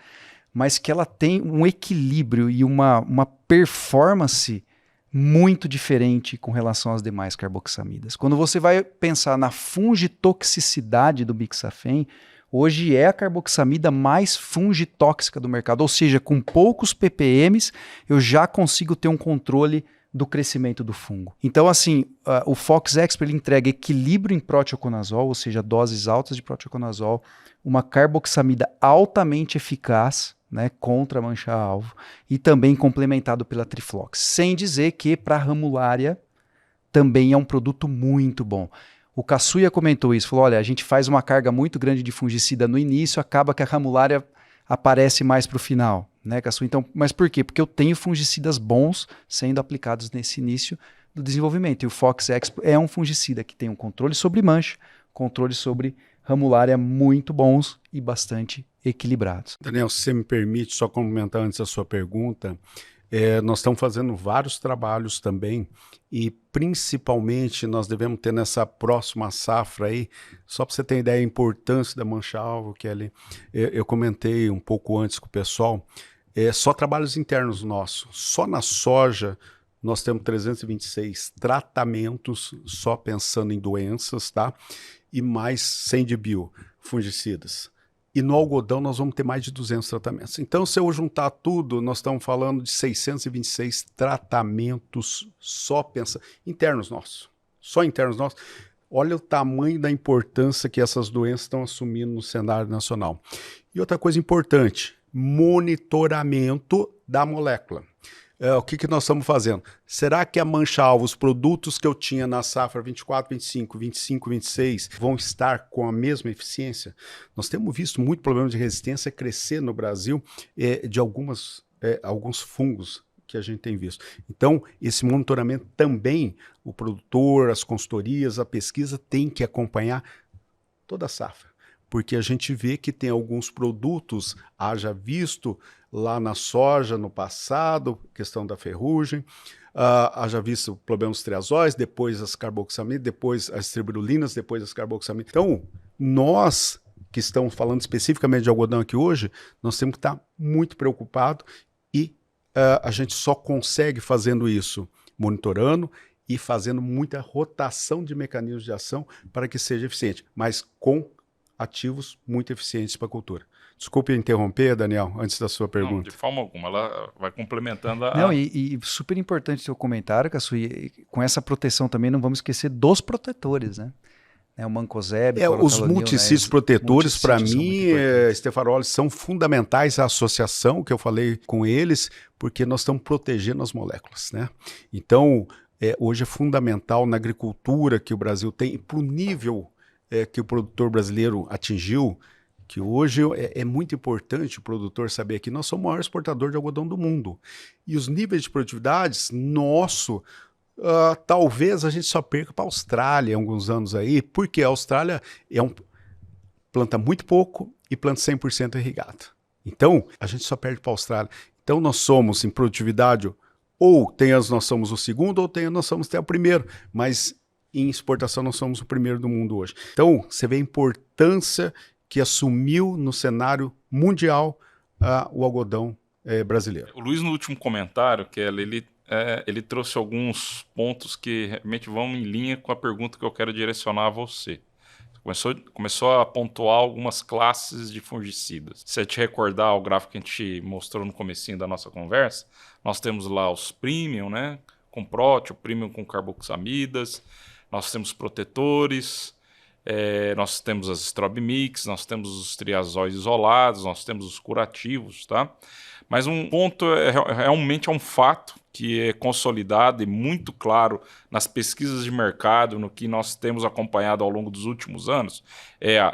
Mas que ela tem um equilíbrio e uma performance muito diferente com relação às demais carboxamidas. Quando você vai pensar na fungitoxicidade do bixafen, hoje é a carboxamida mais fungitóxica do mercado, ou seja, com poucos ppms eu já consigo ter um controle do crescimento do fungo. Então, assim, o Fox Expert ele entrega equilíbrio em proteoconazol, ou seja, doses altas de proteoconazol, uma carboxamida altamente eficaz, né, contra a mancha-alvo, e também complementado pela Triflox. Sem dizer que para ramulária também é um produto muito bom. O Kazuya comentou isso, falou, olha, a gente faz uma carga muito grande de fungicida no início, acaba que a ramulária aparece mais para o final, né, Kazuya? Então, mas por quê? Porque eu tenho fungicidas bons sendo aplicados nesse início do desenvolvimento, e o Fox Expo é um fungicida que tem um controle sobre mancha, controle sobre ramulária muito bons e bastante equilibrados. Daniel, se você me permite só complementar antes a sua pergunta, nós estamos fazendo vários trabalhos também e principalmente nós devemos ter nessa próxima safra aí, só para você ter ideia da importância da mancha-alvo, Kelly, eu comentei um pouco antes com o pessoal, só trabalhos internos nossos, só na soja nós temos 326 tratamentos só pensando em doenças, tá? E mais 100 de biofungicidas. E no algodão nós vamos ter mais de 200 tratamentos. Então, se eu juntar tudo, nós estamos falando de 626 tratamentos só pensa internos nossos. Só internos nossos. Olha o tamanho da importância que essas doenças estão assumindo no cenário nacional. E outra coisa importante, monitoramento da molécula. O que nós estamos fazendo? Será que a mancha-alvo, os produtos que eu tinha na safra 24, 25, 25, 26, vão estar com a mesma eficiência? Nós temos visto muito problema de resistência crescer no Brasil de alguns fungos que a gente tem visto. Então, esse monitoramento também, o produtor, as consultorias, a pesquisa tem que acompanhar toda a safra. Porque a gente vê que tem alguns produtos, haja visto lá na soja no passado, questão da ferrugem, haja visto problemas triazóis, depois as carboxamidas, depois as tribulinas, depois as carboxamidas. Então, nós que estamos falando especificamente de algodão aqui hoje, nós temos que estar muito preocupados e a gente só consegue fazendo isso, monitorando e fazendo muita rotação de mecanismos de ação para que seja eficiente, mas com ativos muito eficientes para a cultura. Desculpe interromper, Daniel, antes da sua pergunta. Não, de forma alguma, ela vai complementando a... Não, e super importante o seu comentário, Kazuya, com essa proteção também não vamos esquecer dos protetores, né? O mancozeb, os multissítios protetores, para mim, Stefanoli, são fundamentais à associação, que eu falei com eles, porque nós estamos protegendo as moléculas, né? Então, hoje é fundamental na agricultura que o Brasil tem, para o nível que o produtor brasileiro atingiu, que hoje é muito importante o produtor saber que nós somos o maior exportador de algodão do mundo. E os níveis de produtividades, talvez a gente só perca para a Austrália em alguns anos aí, porque a Austrália planta muito pouco e planta 100% irrigado. Então, a gente só perde para a Austrália. Então, nós somos em produtividade, nós somos o segundo, nós somos até o primeiro, mas em exportação nós somos o primeiro do mundo hoje. Então, você vê a importância que assumiu no cenário mundial o algodão brasileiro. O Luiz, no último comentário, Kelly, ele trouxe alguns pontos que realmente vão em linha com a pergunta que eu quero direcionar a você. Começou a pontuar algumas classes de fungicidas. Se você te recordar o gráfico que a gente mostrou no comecinho da nossa conversa, nós temos lá os premium, né, com próteo, premium com carboxamidas, nós temos protetores, nós temos as strobe mix, nós temos os triazóis isolados, nós temos os curativos, tá? Mas um ponto realmente é um fato que é consolidado e muito claro nas pesquisas de mercado, no que nós temos acompanhado ao longo dos últimos anos, é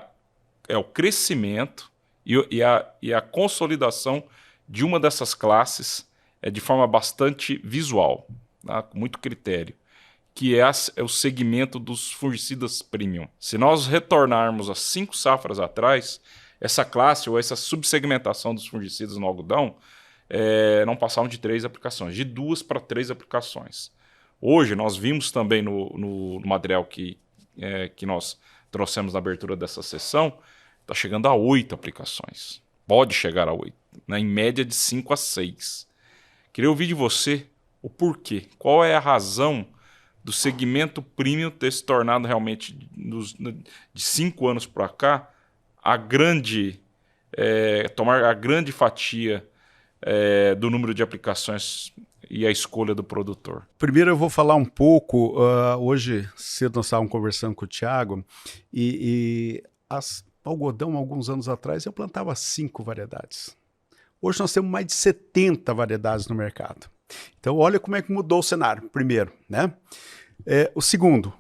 o crescimento e a consolidação de uma dessas classes de forma bastante visual, tá? Com muito critério, que é o segmento dos fungicidas premium. Se nós retornarmos a 5 safras atrás, essa classe ou essa subsegmentação dos fungicidas no algodão não passavam de 3 aplicações, de 2 para 3 aplicações. Hoje, nós vimos também no material que nós trouxemos na abertura dessa sessão, está chegando a 8 aplicações. Pode chegar a 8, né, em média de 5 a 6. Queria ouvir de você o porquê. Qual é a razão do segmento premium ter se tornado realmente, de 5 anos para cá, tomar a grande fatia do número de aplicações e a escolha do produtor? Primeiro eu vou falar um pouco, hoje cedo nós estávamos conversando com o Thiago, algodão, alguns anos atrás, eu plantava 5 variedades. Hoje nós temos mais de 70 variedades no mercado. Então, olha como é que mudou o cenário, primeiro, né? O segundo,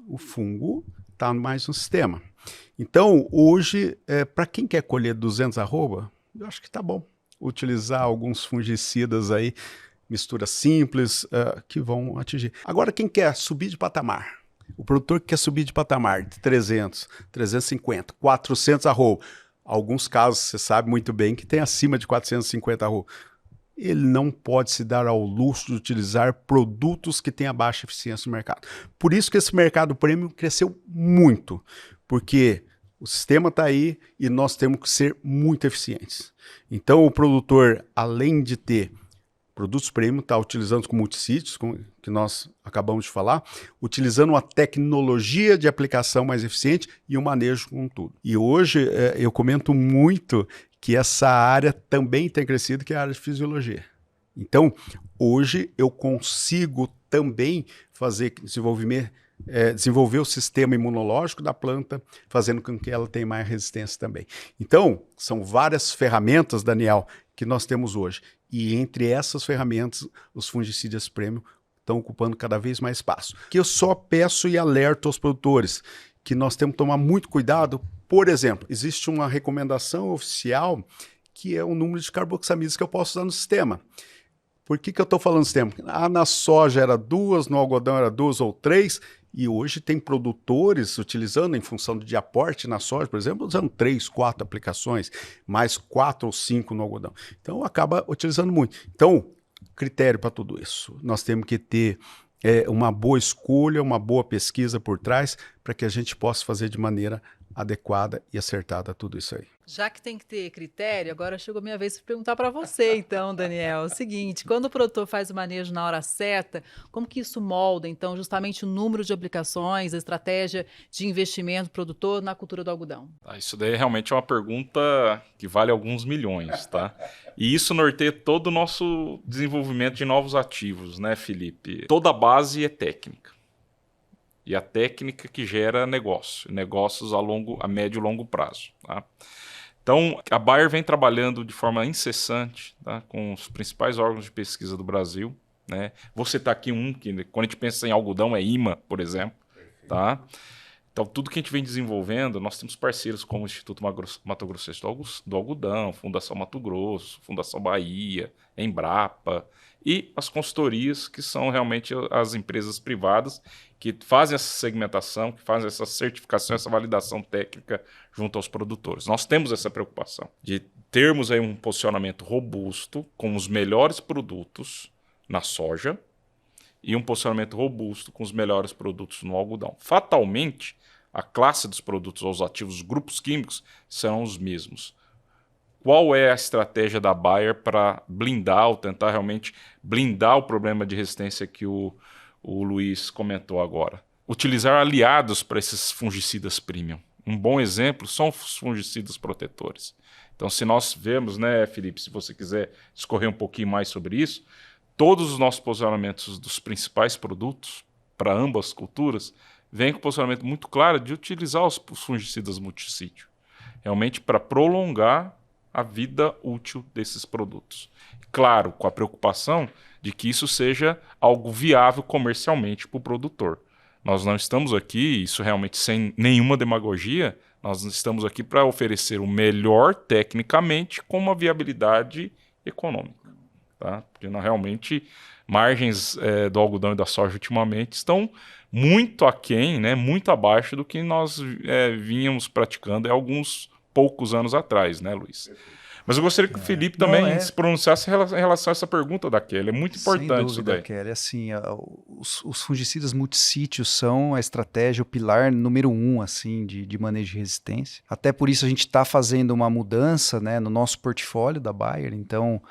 o fungo está mais no sistema. Então, hoje, para quem quer colher 200 arroba, eu acho que está bom utilizar alguns fungicidas aí, misturas simples, que vão atingir. Agora, quem quer subir de patamar, o produtor que quer subir de patamar de 300, 350, 400 arroba, alguns casos você sabe muito bem que tem acima de 450 arroba, ele não pode se dar ao luxo de utilizar produtos que tenham baixa eficiência no mercado. Por isso que esse mercado premium cresceu muito, porque o sistema está aí e nós temos que ser muito eficientes. Então, o produtor, além de ter produtos premium, está utilizando com multissítios, que nós acabamos de falar, utilizando uma tecnologia de aplicação mais eficiente e um manejo com tudo. E hoje eu comento muito que essa área também tem crescido, que é a área de fisiologia. Então, hoje eu consigo também fazer desenvolver o sistema imunológico da planta, fazendo com que ela tenha mais resistência também. Então, são várias ferramentas, Daniel, que nós temos hoje. E entre essas ferramentas, os fungicidas premium estão ocupando cada vez mais espaço. Que eu só peço e alerto aos produtores que nós temos que tomar muito cuidado. Por exemplo, existe uma recomendação oficial que é o número de carboxamidas que eu posso usar no sistema. Por que eu estou falando sistema? Na soja era 2, no algodão era 2 ou 3, e hoje tem produtores utilizando, em função de aporte na soja, por exemplo, usando 3, 4 aplicações, mais 4 ou 5 no algodão. Então, acaba utilizando muito. Então, critério para tudo isso. Nós temos que ter uma boa escolha, uma boa pesquisa por trás, para que a gente possa fazer de maneira adequada e acertada tudo isso aí. Já que tem que ter critério, agora chegou a minha vez de perguntar para você, então, Daniel. É o seguinte, quando o produtor faz o manejo na hora certa, como que isso molda, então, justamente o número de aplicações, a estratégia de investimento do produtor na cultura do algodão? Isso daí realmente é uma pergunta que vale alguns milhões, tá? E isso norteia todo o nosso desenvolvimento de novos ativos, né, Felipe? Toda a base é técnica. E a técnica que gera negócios a médio e longo prazo, tá? Então, a Bayer vem trabalhando de forma incessante, tá, com os principais órgãos de pesquisa do Brasil, né? Vou citar aqui um, que quando a gente pensa em algodão é IMA, por exemplo. Tá? Então, tudo que a gente vem desenvolvendo, nós temos parceiros como o Instituto Mato Grossense do Algodão, Fundação Mato Grosso, Fundação Bahia, Embrapa, e as consultorias, que são realmente as empresas privadas que fazem essa segmentação, que fazem essa certificação, essa validação técnica junto aos produtores. Nós temos essa preocupação de termos aí um posicionamento robusto com os melhores produtos na soja e um posicionamento robusto com os melhores produtos no algodão. Fatalmente, a classe dos produtos ou os ativos, os grupos químicos, serão os mesmos. Qual é a estratégia da Bayer para blindar ou tentar realmente blindar o problema de resistência que o Luiz comentou agora? Utilizar aliados para esses fungicidas premium. Um bom exemplo são os fungicidas protetores. Então, se nós vemos, né, Felipe, se você quiser discorrer um pouquinho mais sobre isso, todos os nossos posicionamentos dos principais produtos para ambas as culturas vêm com um posicionamento muito claro de utilizar os fungicidas multissítio, realmente para prolongar a vida útil desses produtos. Claro, com a preocupação de que isso seja algo viável comercialmente para o produtor. Nós não estamos aqui, isso realmente sem nenhuma demagogia, nós estamos aqui para oferecer o melhor tecnicamente com uma viabilidade econômica. Tá? Porque realmente margens do algodão e da soja ultimamente estão muito aquém, né, muito abaixo do que nós vínhamos praticando há alguns poucos anos atrás, né, Luiz? Mas eu gostaria que o Felipe também se pronunciasse em relação a essa pergunta da Kelly. É muito importante isso daí. Kelly. Assim, os fungicidas multissítios são a estratégia, o pilar número 1 assim, de manejo de resistência. Até por isso a gente está fazendo uma mudança, né, no nosso portfólio da Bayer. Então,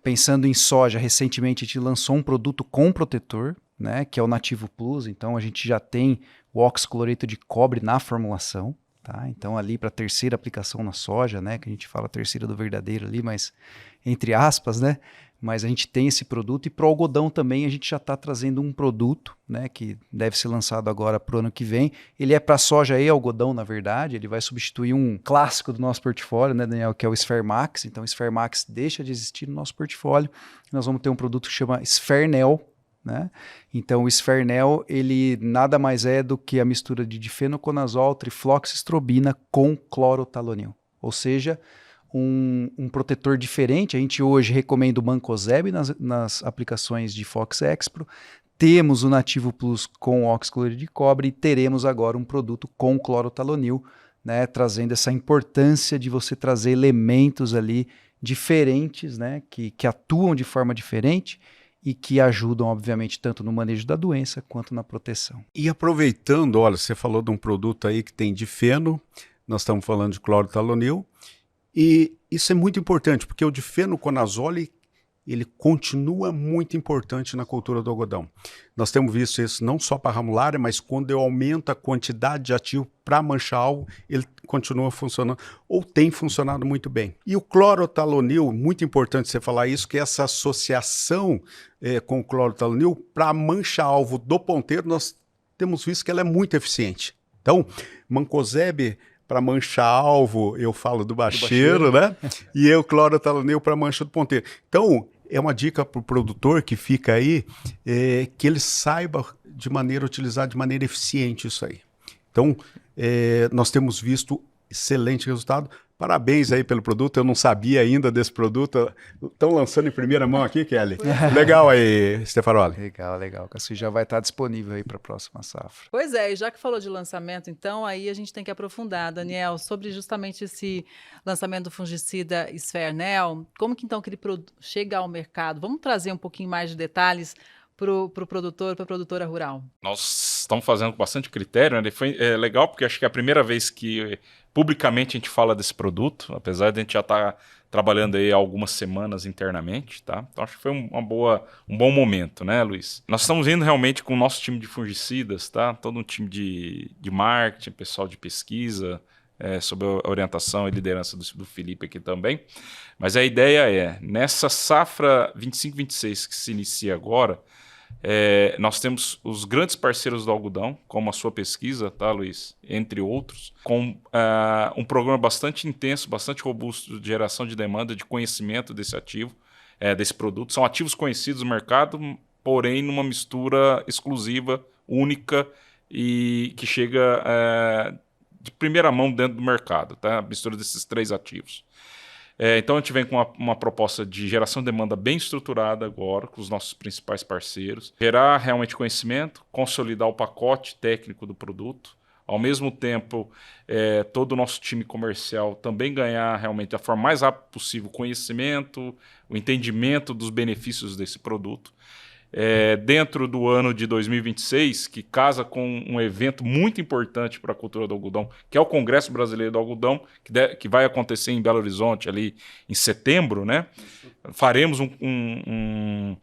pensando em soja, recentemente a gente lançou um produto com protetor, né, que é o Nativo Plus. Então, a gente já tem o oxicloreto de cobre na formulação. Tá? Então, ali para a terceira aplicação na soja, né, que a gente fala terceira do verdadeiro ali, mas entre aspas, né, mas a gente tem esse produto e para o algodão também a gente já está trazendo um produto, né, que deve ser lançado agora para o ano que vem. Ele é para soja e algodão, na verdade, ele vai substituir um clássico do nosso portfólio, né, Daniel, que é o Sfermax. Então o Sfermax deixa de existir no nosso portfólio. Nós vamos ter um produto que chama Sfernel, né? Então o Sfernel, ele nada mais é do que a mistura de difenoconazol, trifloxestrobina com clorotalonil, ou seja, um protetor diferente. A gente hoje recomenda o Mancozeb nas aplicações de Fox Expro, temos o Nativo Plus com óxido de cobre e teremos agora um produto com clorotalonil, né, trazendo essa importância de você trazer elementos ali diferentes, né, que atuam de forma diferente e que ajudam, obviamente, tanto no manejo da doença quanto na proteção. E aproveitando, olha, você falou de um produto aí que tem difeno, nós estamos falando de clorotalonil, e isso é muito importante, porque o difenoconazole, ele continua muito importante na cultura do algodão. Nós temos visto isso não só para ramulária, mas quando eu aumento a quantidade de ativo para mancha-alvo, ele continua funcionando, ou tem funcionado muito bem. E o clorotalonil, muito importante você falar isso, que essa associação com o clorotalonil para a mancha-alvo do ponteiro, nós temos visto que ela é muito eficiente. Então, Mancozeb para mancha-alvo, eu falo do bacheiro, né? E eu clorotalonil para mancha do ponteiro. Então, é uma dica para o produtor que fica aí, que ele saiba utilizar de maneira eficiente isso aí. Então, nós temos visto excelente resultado. Parabéns aí pelo produto, eu não sabia ainda desse produto. Estão lançando em primeira mão aqui, Kelly. Legal aí, Stefaroli. Legal. Que assim já vai estar disponível aí para a próxima safra. Pois é, e já que falou de lançamento, então aí a gente tem que aprofundar, Daniel, sobre justamente esse lançamento do fungicida Sfernel. Como que então que ele chega ao mercado? Vamos trazer um pouquinho mais de detalhes para o produtor, para a produtora rural. Nós estamos fazendo com bastante critério, né? Foi legal porque acho que é a primeira vez que publicamente a gente fala desse produto, apesar de a gente já estar trabalhando aí há algumas semanas internamente, tá? Então acho que foi um bom momento, né, Luiz? Nós estamos indo realmente com o nosso time de fungicidas, tá? Todo um time de marketing, pessoal de pesquisa, sob a orientação e liderança do Felipe aqui também. Mas a ideia é, nessa safra 25-26 que se inicia agora, nós temos os grandes parceiros do algodão, como a sua pesquisa, tá, Luiz? Entre outros, com um programa bastante intenso, bastante robusto de geração de demanda, de conhecimento desse ativo, desse produto. São ativos conhecidos no mercado, porém numa mistura exclusiva, única e que chega de primeira mão dentro do mercado, tá? A mistura desses 3 ativos. Então a gente vem com uma proposta de geração de demanda bem estruturada agora, com os nossos principais parceiros, gerar realmente conhecimento, consolidar o pacote técnico do produto, ao mesmo tempo todo o nosso time comercial também ganhar realmente da forma mais rápida possível o conhecimento, o entendimento dos benefícios desse produto. Dentro do ano de 2026, que casa com um evento muito importante para a cultura do algodão, que é o Congresso Brasileiro do Algodão, que vai acontecer em Belo Horizonte ali em setembro, né? Faremos um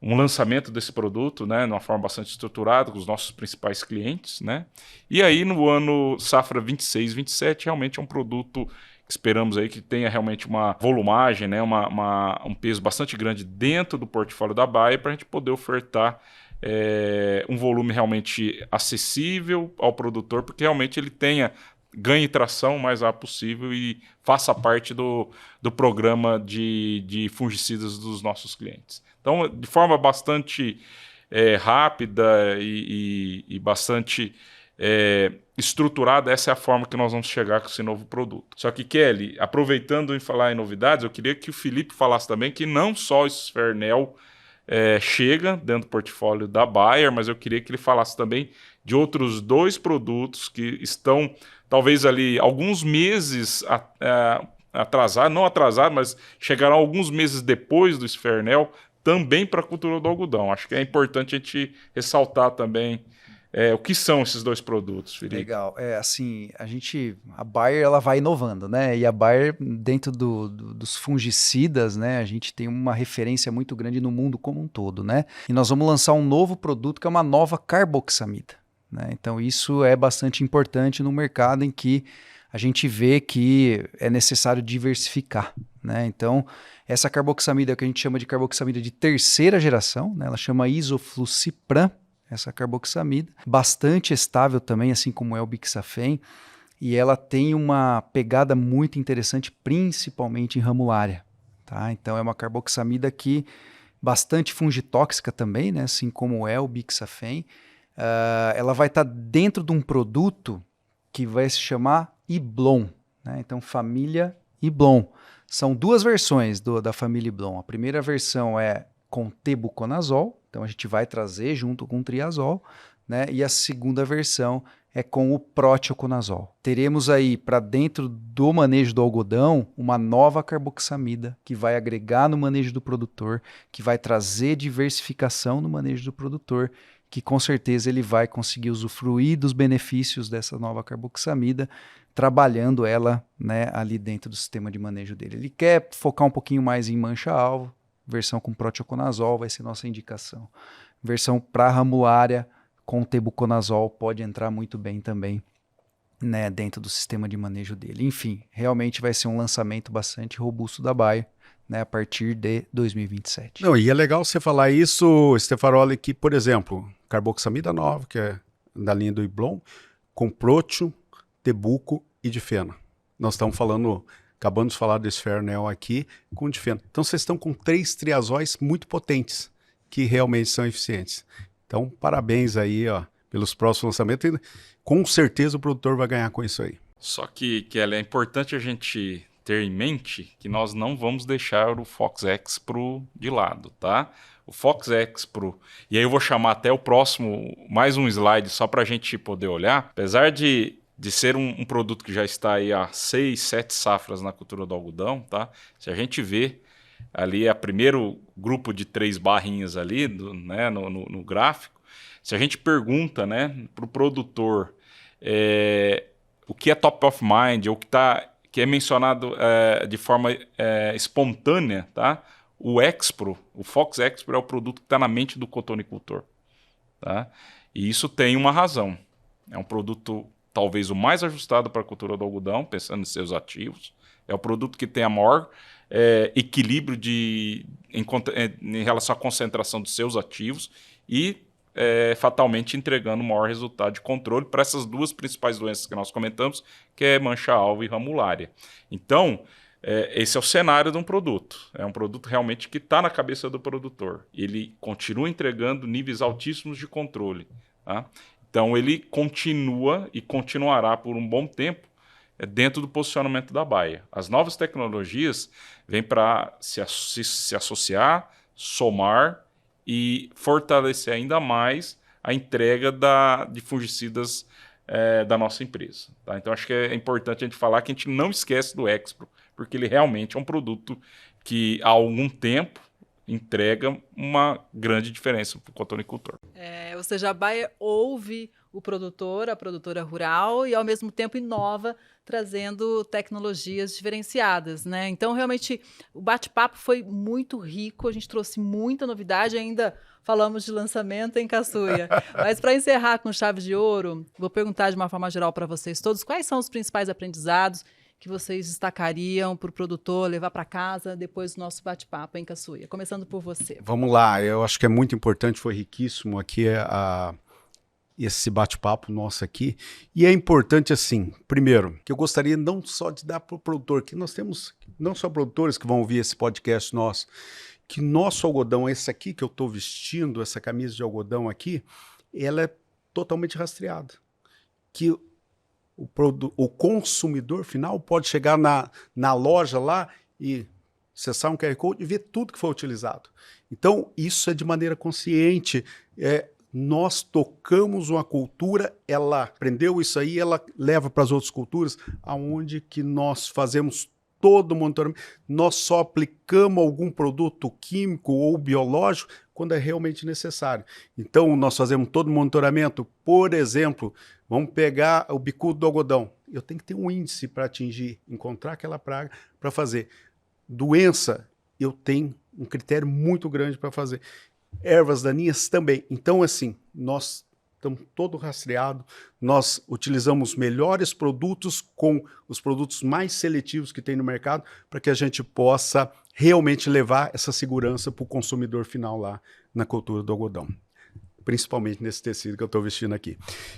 lançamento desse produto, né, de uma forma bastante estruturada, com os nossos principais clientes, né? E aí no ano safra 26-27, realmente é um produto esperamos aí que tenha realmente uma volumagem, né, um peso bastante grande dentro do portfólio da Bayer para a gente poder ofertar um volume realmente acessível ao produtor, porque realmente ele ganhe tração o mais rápido possível e faça parte do programa de fungicidas dos nossos clientes. Então, de forma bastante rápida e bastante estruturada, essa é a forma que nós vamos chegar com esse novo produto. Só que, Kelly, aproveitando em falar em novidades, eu queria que o Felipe falasse também que não só o Sfernel chega dentro do portfólio da Bayer, mas eu queria que ele falasse também de outros 2 produtos que estão, talvez ali, alguns meses atrasados, não atrasados, mas chegarão alguns meses depois do Sfernel, também para a cultura do algodão. Acho que é importante a gente ressaltar também o que são esses 2 produtos, Felipe? Legal. Assim, a Bayer ela vai inovando, né? E a Bayer, dentro dos fungicidas, né? A gente tem uma referência muito grande no mundo como um todo, né? E nós vamos lançar um novo produto que é uma nova carboxamida, né? Então isso é bastante importante no mercado em que a gente vê que é necessário diversificar, né? Então, essa carboxamida que a gente chama de carboxamida de terceira geração, né? Ela chama isoflucipran, essa carboxamida, bastante estável também, assim como é o bixafen, e ela tem uma pegada muito interessante, principalmente em ramulária, tá? Então, é uma carboxamida que bastante fungitóxica também, né? Assim como é o bixafen. Ela vai estar dentro de um produto que vai se chamar Iblon, né? Então, família Iblon. São duas versões da família Iblon. A primeira versão é com tebuconazol, então a gente vai trazer junto com o triazol, né? E a segunda versão é com o proteoconazol. Teremos aí, para dentro do manejo do algodão, uma nova carboxamida que vai agregar no manejo do produtor, que vai trazer diversificação no manejo do produtor, que com certeza ele vai conseguir usufruir dos benefícios dessa nova carboxamida, trabalhando ela, né, ali dentro do sistema de manejo dele. Ele quer focar um pouquinho mais em mancha-alvo, versão com proteoconazol vai ser nossa indicação. Versão para ramulária com tebuconazol pode entrar muito bem também, né, dentro do sistema de manejo dele. Enfim, realmente vai ser um lançamento bastante robusto da Bayer, né, a partir de 2027. Não, e é legal você falar isso, Stefaroli, que, por exemplo, carboxamida nova, que é da linha do Iblon, com próteo, tebuco e difena. Nós estamos falando, acabamos de falar do esfernel aqui, com difena. Então vocês estão com 3 triazóis muito potentes, que realmente são eficientes. Então, parabéns aí, ó, pelos próximos lançamentos. E, com certeza o produtor vai ganhar com isso aí. Só que é importante a gente ter em mente que nós não vamos deixar o Fox Expro de lado, tá? O Fox Expro, e aí eu vou chamar até o próximo, mais um slide só para a gente poder olhar, apesar de ser um produto que já está aí há 6, 7 safras na cultura do algodão, tá? Se a gente vê ali é o primeiro grupo de 3 barrinhas ali, né, no gráfico, se a gente pergunta, né, para o produtor o que é top of mind, ou que é mencionado de forma espontânea, tá? O Expro, o Fox Expro é o produto que está na mente do cotonicultor, tá? E isso tem uma razão. É um produto talvez o mais ajustado para a cultura do algodão, pensando em seus ativos. É o produto que tem a maior equilíbrio em relação à concentração dos seus ativos e fatalmente entregando o maior resultado de controle para essas 2 principais doenças que nós comentamos, que é mancha-alvo e ramulária. Então, esse é o cenário de um produto. É um produto realmente que está na cabeça do produtor. Ele continua entregando níveis altíssimos de controle, tá? Então, ele continua e continuará por um bom tempo dentro do posicionamento da Bayer. As novas tecnologias vêm para se associar, somar e fortalecer ainda mais a entrega de fungicidas da nossa empresa, tá? Então, acho que é importante a gente falar que a gente não esquece do Expro, porque ele realmente é um produto que, há algum tempo, entrega uma grande diferença para o cotonicultor. Ou seja, a Bayer ouve o produtor, a produtora rural e, ao mesmo tempo, inova, trazendo tecnologias diferenciadas, né? Então, realmente, o bate-papo foi muito rico, a gente trouxe muita novidade, ainda falamos de lançamento em Caçuia. Mas, para encerrar com chave de ouro, vou perguntar de uma forma geral para vocês todos, quais são os principais aprendizados que vocês destacariam para o produtor levar para casa depois do nosso bate-papo em Caçuia? Começando por você. Vamos lá, eu acho que é muito importante, foi riquíssimo aqui esse bate-papo nosso aqui. E é importante assim, primeiro, que eu gostaria não só de dar para o produtor, que nós temos não só produtores que vão ouvir esse podcast nosso, que nosso algodão, esse aqui que eu estou vestindo, essa camisa de algodão aqui, ela é totalmente rastreada. Que o consumidor final pode chegar na loja lá e acessar um QR Code e ver tudo que foi utilizado. Então, isso é de maneira consciente. Nós tocamos uma cultura, ela aprendeu isso aí, ela leva para as outras culturas, aonde que nós fazemos todo o monitoramento. Nós só aplicamos algum produto químico ou biológico quando é realmente necessário. Então, nós fazemos todo o monitoramento. Por exemplo, vamos pegar o bicudo do algodão. Eu tenho que ter um índice para atingir, encontrar aquela praga para fazer. Doença, eu tenho um critério muito grande para fazer. Ervas daninhas também. Então, assim, nós estamos todo rastreado, nós utilizamos melhores produtos com os produtos mais seletivos que tem no mercado para que a gente possa realmente levar essa segurança para o consumidor final lá na cultura do algodão, principalmente nesse tecido que eu estou vestindo aqui.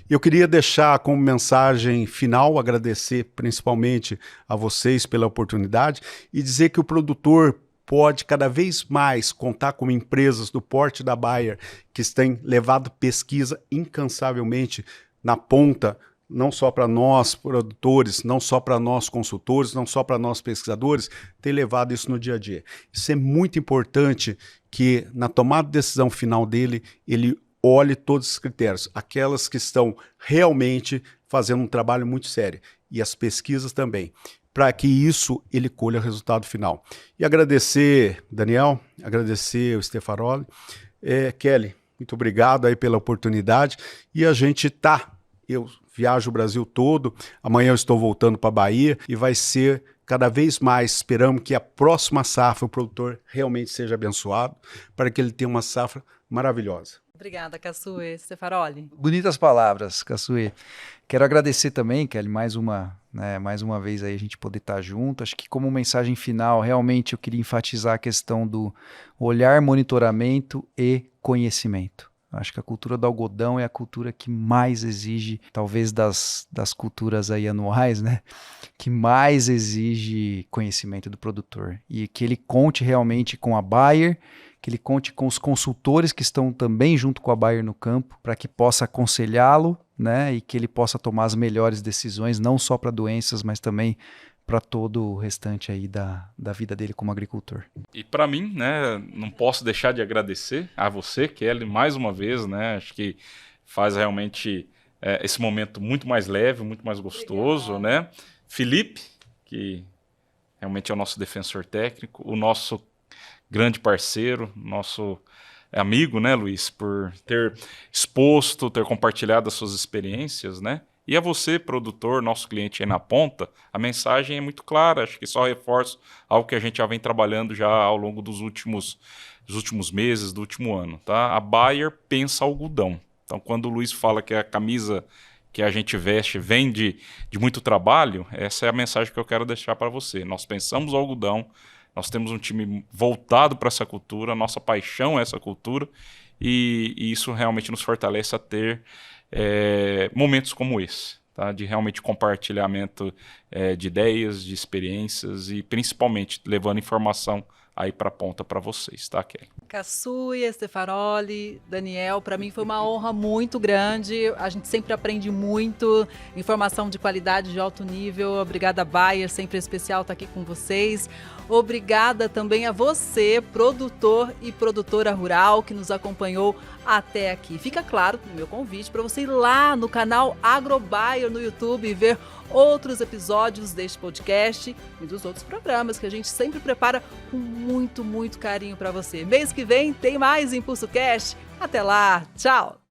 Eu queria deixar como mensagem final, agradecer principalmente a vocês pela oportunidade e dizer que o produtor pode cada vez mais contar com empresas do porte da Bayer que têm levado pesquisa incansavelmente na ponta, não só para nós produtores, não só para nós consultores, não só para nós pesquisadores, tem levado isso no dia a dia. Isso é muito importante que na tomada de decisão final dele, ele olhe todos os critérios, aquelas que estão realmente fazendo um trabalho muito sério, e as pesquisas também, para que isso ele colha o resultado final. E agradecer, Daniel, agradecer o Stefanoli, Kelly, muito obrigado aí pela oportunidade, e a gente eu viajo o Brasil todo, amanhã eu estou voltando para a Bahia, e vai ser cada vez mais, esperamos que a próxima safra o produtor realmente seja abençoado, para que ele tenha uma safra maravilhosa. Obrigada, Caçue. Stefanoli. Bonitas palavras, Caçue. Quero agradecer também, Kelly, mais uma vez aí a gente poder estar junto. Acho que como mensagem final, realmente eu queria enfatizar a questão do olhar, monitoramento e conhecimento. Acho que a cultura do algodão é a cultura que mais exige, talvez das culturas aí anuais, né? Que mais exige conhecimento do produtor. E que ele conte realmente com a Bayer, que ele conte com os consultores que estão também junto com a Bayer no campo, para que possa aconselhá-lo, né? E que ele possa tomar as melhores decisões, não só para doenças, mas também para todo o restante aí da vida dele como agricultor. E para mim, né, não posso deixar de agradecer a você, Kelly, mais uma vez, né? Acho que faz realmente esse momento muito mais leve, muito mais gostoso, né? Felipe, que realmente é o nosso defensor técnico, o nosso grande parceiro, nosso amigo, né, Luiz, por ter exposto, ter compartilhado as suas experiências, né? E a você, produtor, nosso cliente aí na ponta, a mensagem é muito clara, acho que só reforço algo que a gente já vem trabalhando já ao longo dos últimos meses, do último ano, tá? A Bayer pensa algodão. Então, quando o Luiz fala que a camisa que a gente veste vem de muito trabalho, essa é a mensagem que eu quero deixar para você. Nós pensamos algodão, nós temos um time voltado para essa cultura, nossa paixão é essa cultura, e isso realmente nos fortalece a ter momentos como esse, tá? De realmente compartilhamento de ideias, de experiências e principalmente levando informação aí para a ponta para vocês, tá, Kelly? Caçue, Stefanoli, Daniel, para mim foi uma honra muito grande. A gente sempre aprende muito, informação de qualidade, de alto nível. Obrigada, Bayer, sempre especial estar aqui com vocês. Obrigada também a você, produtor e produtora rural, que nos acompanhou até aqui. Fica claro o meu convite para você ir lá no canal AgroBayer no YouTube e ver outros episódios deste podcast e dos outros programas que a gente sempre prepara com muito, muito carinho para você. Mês que vem tem mais Impulso Cast. Até lá, tchau!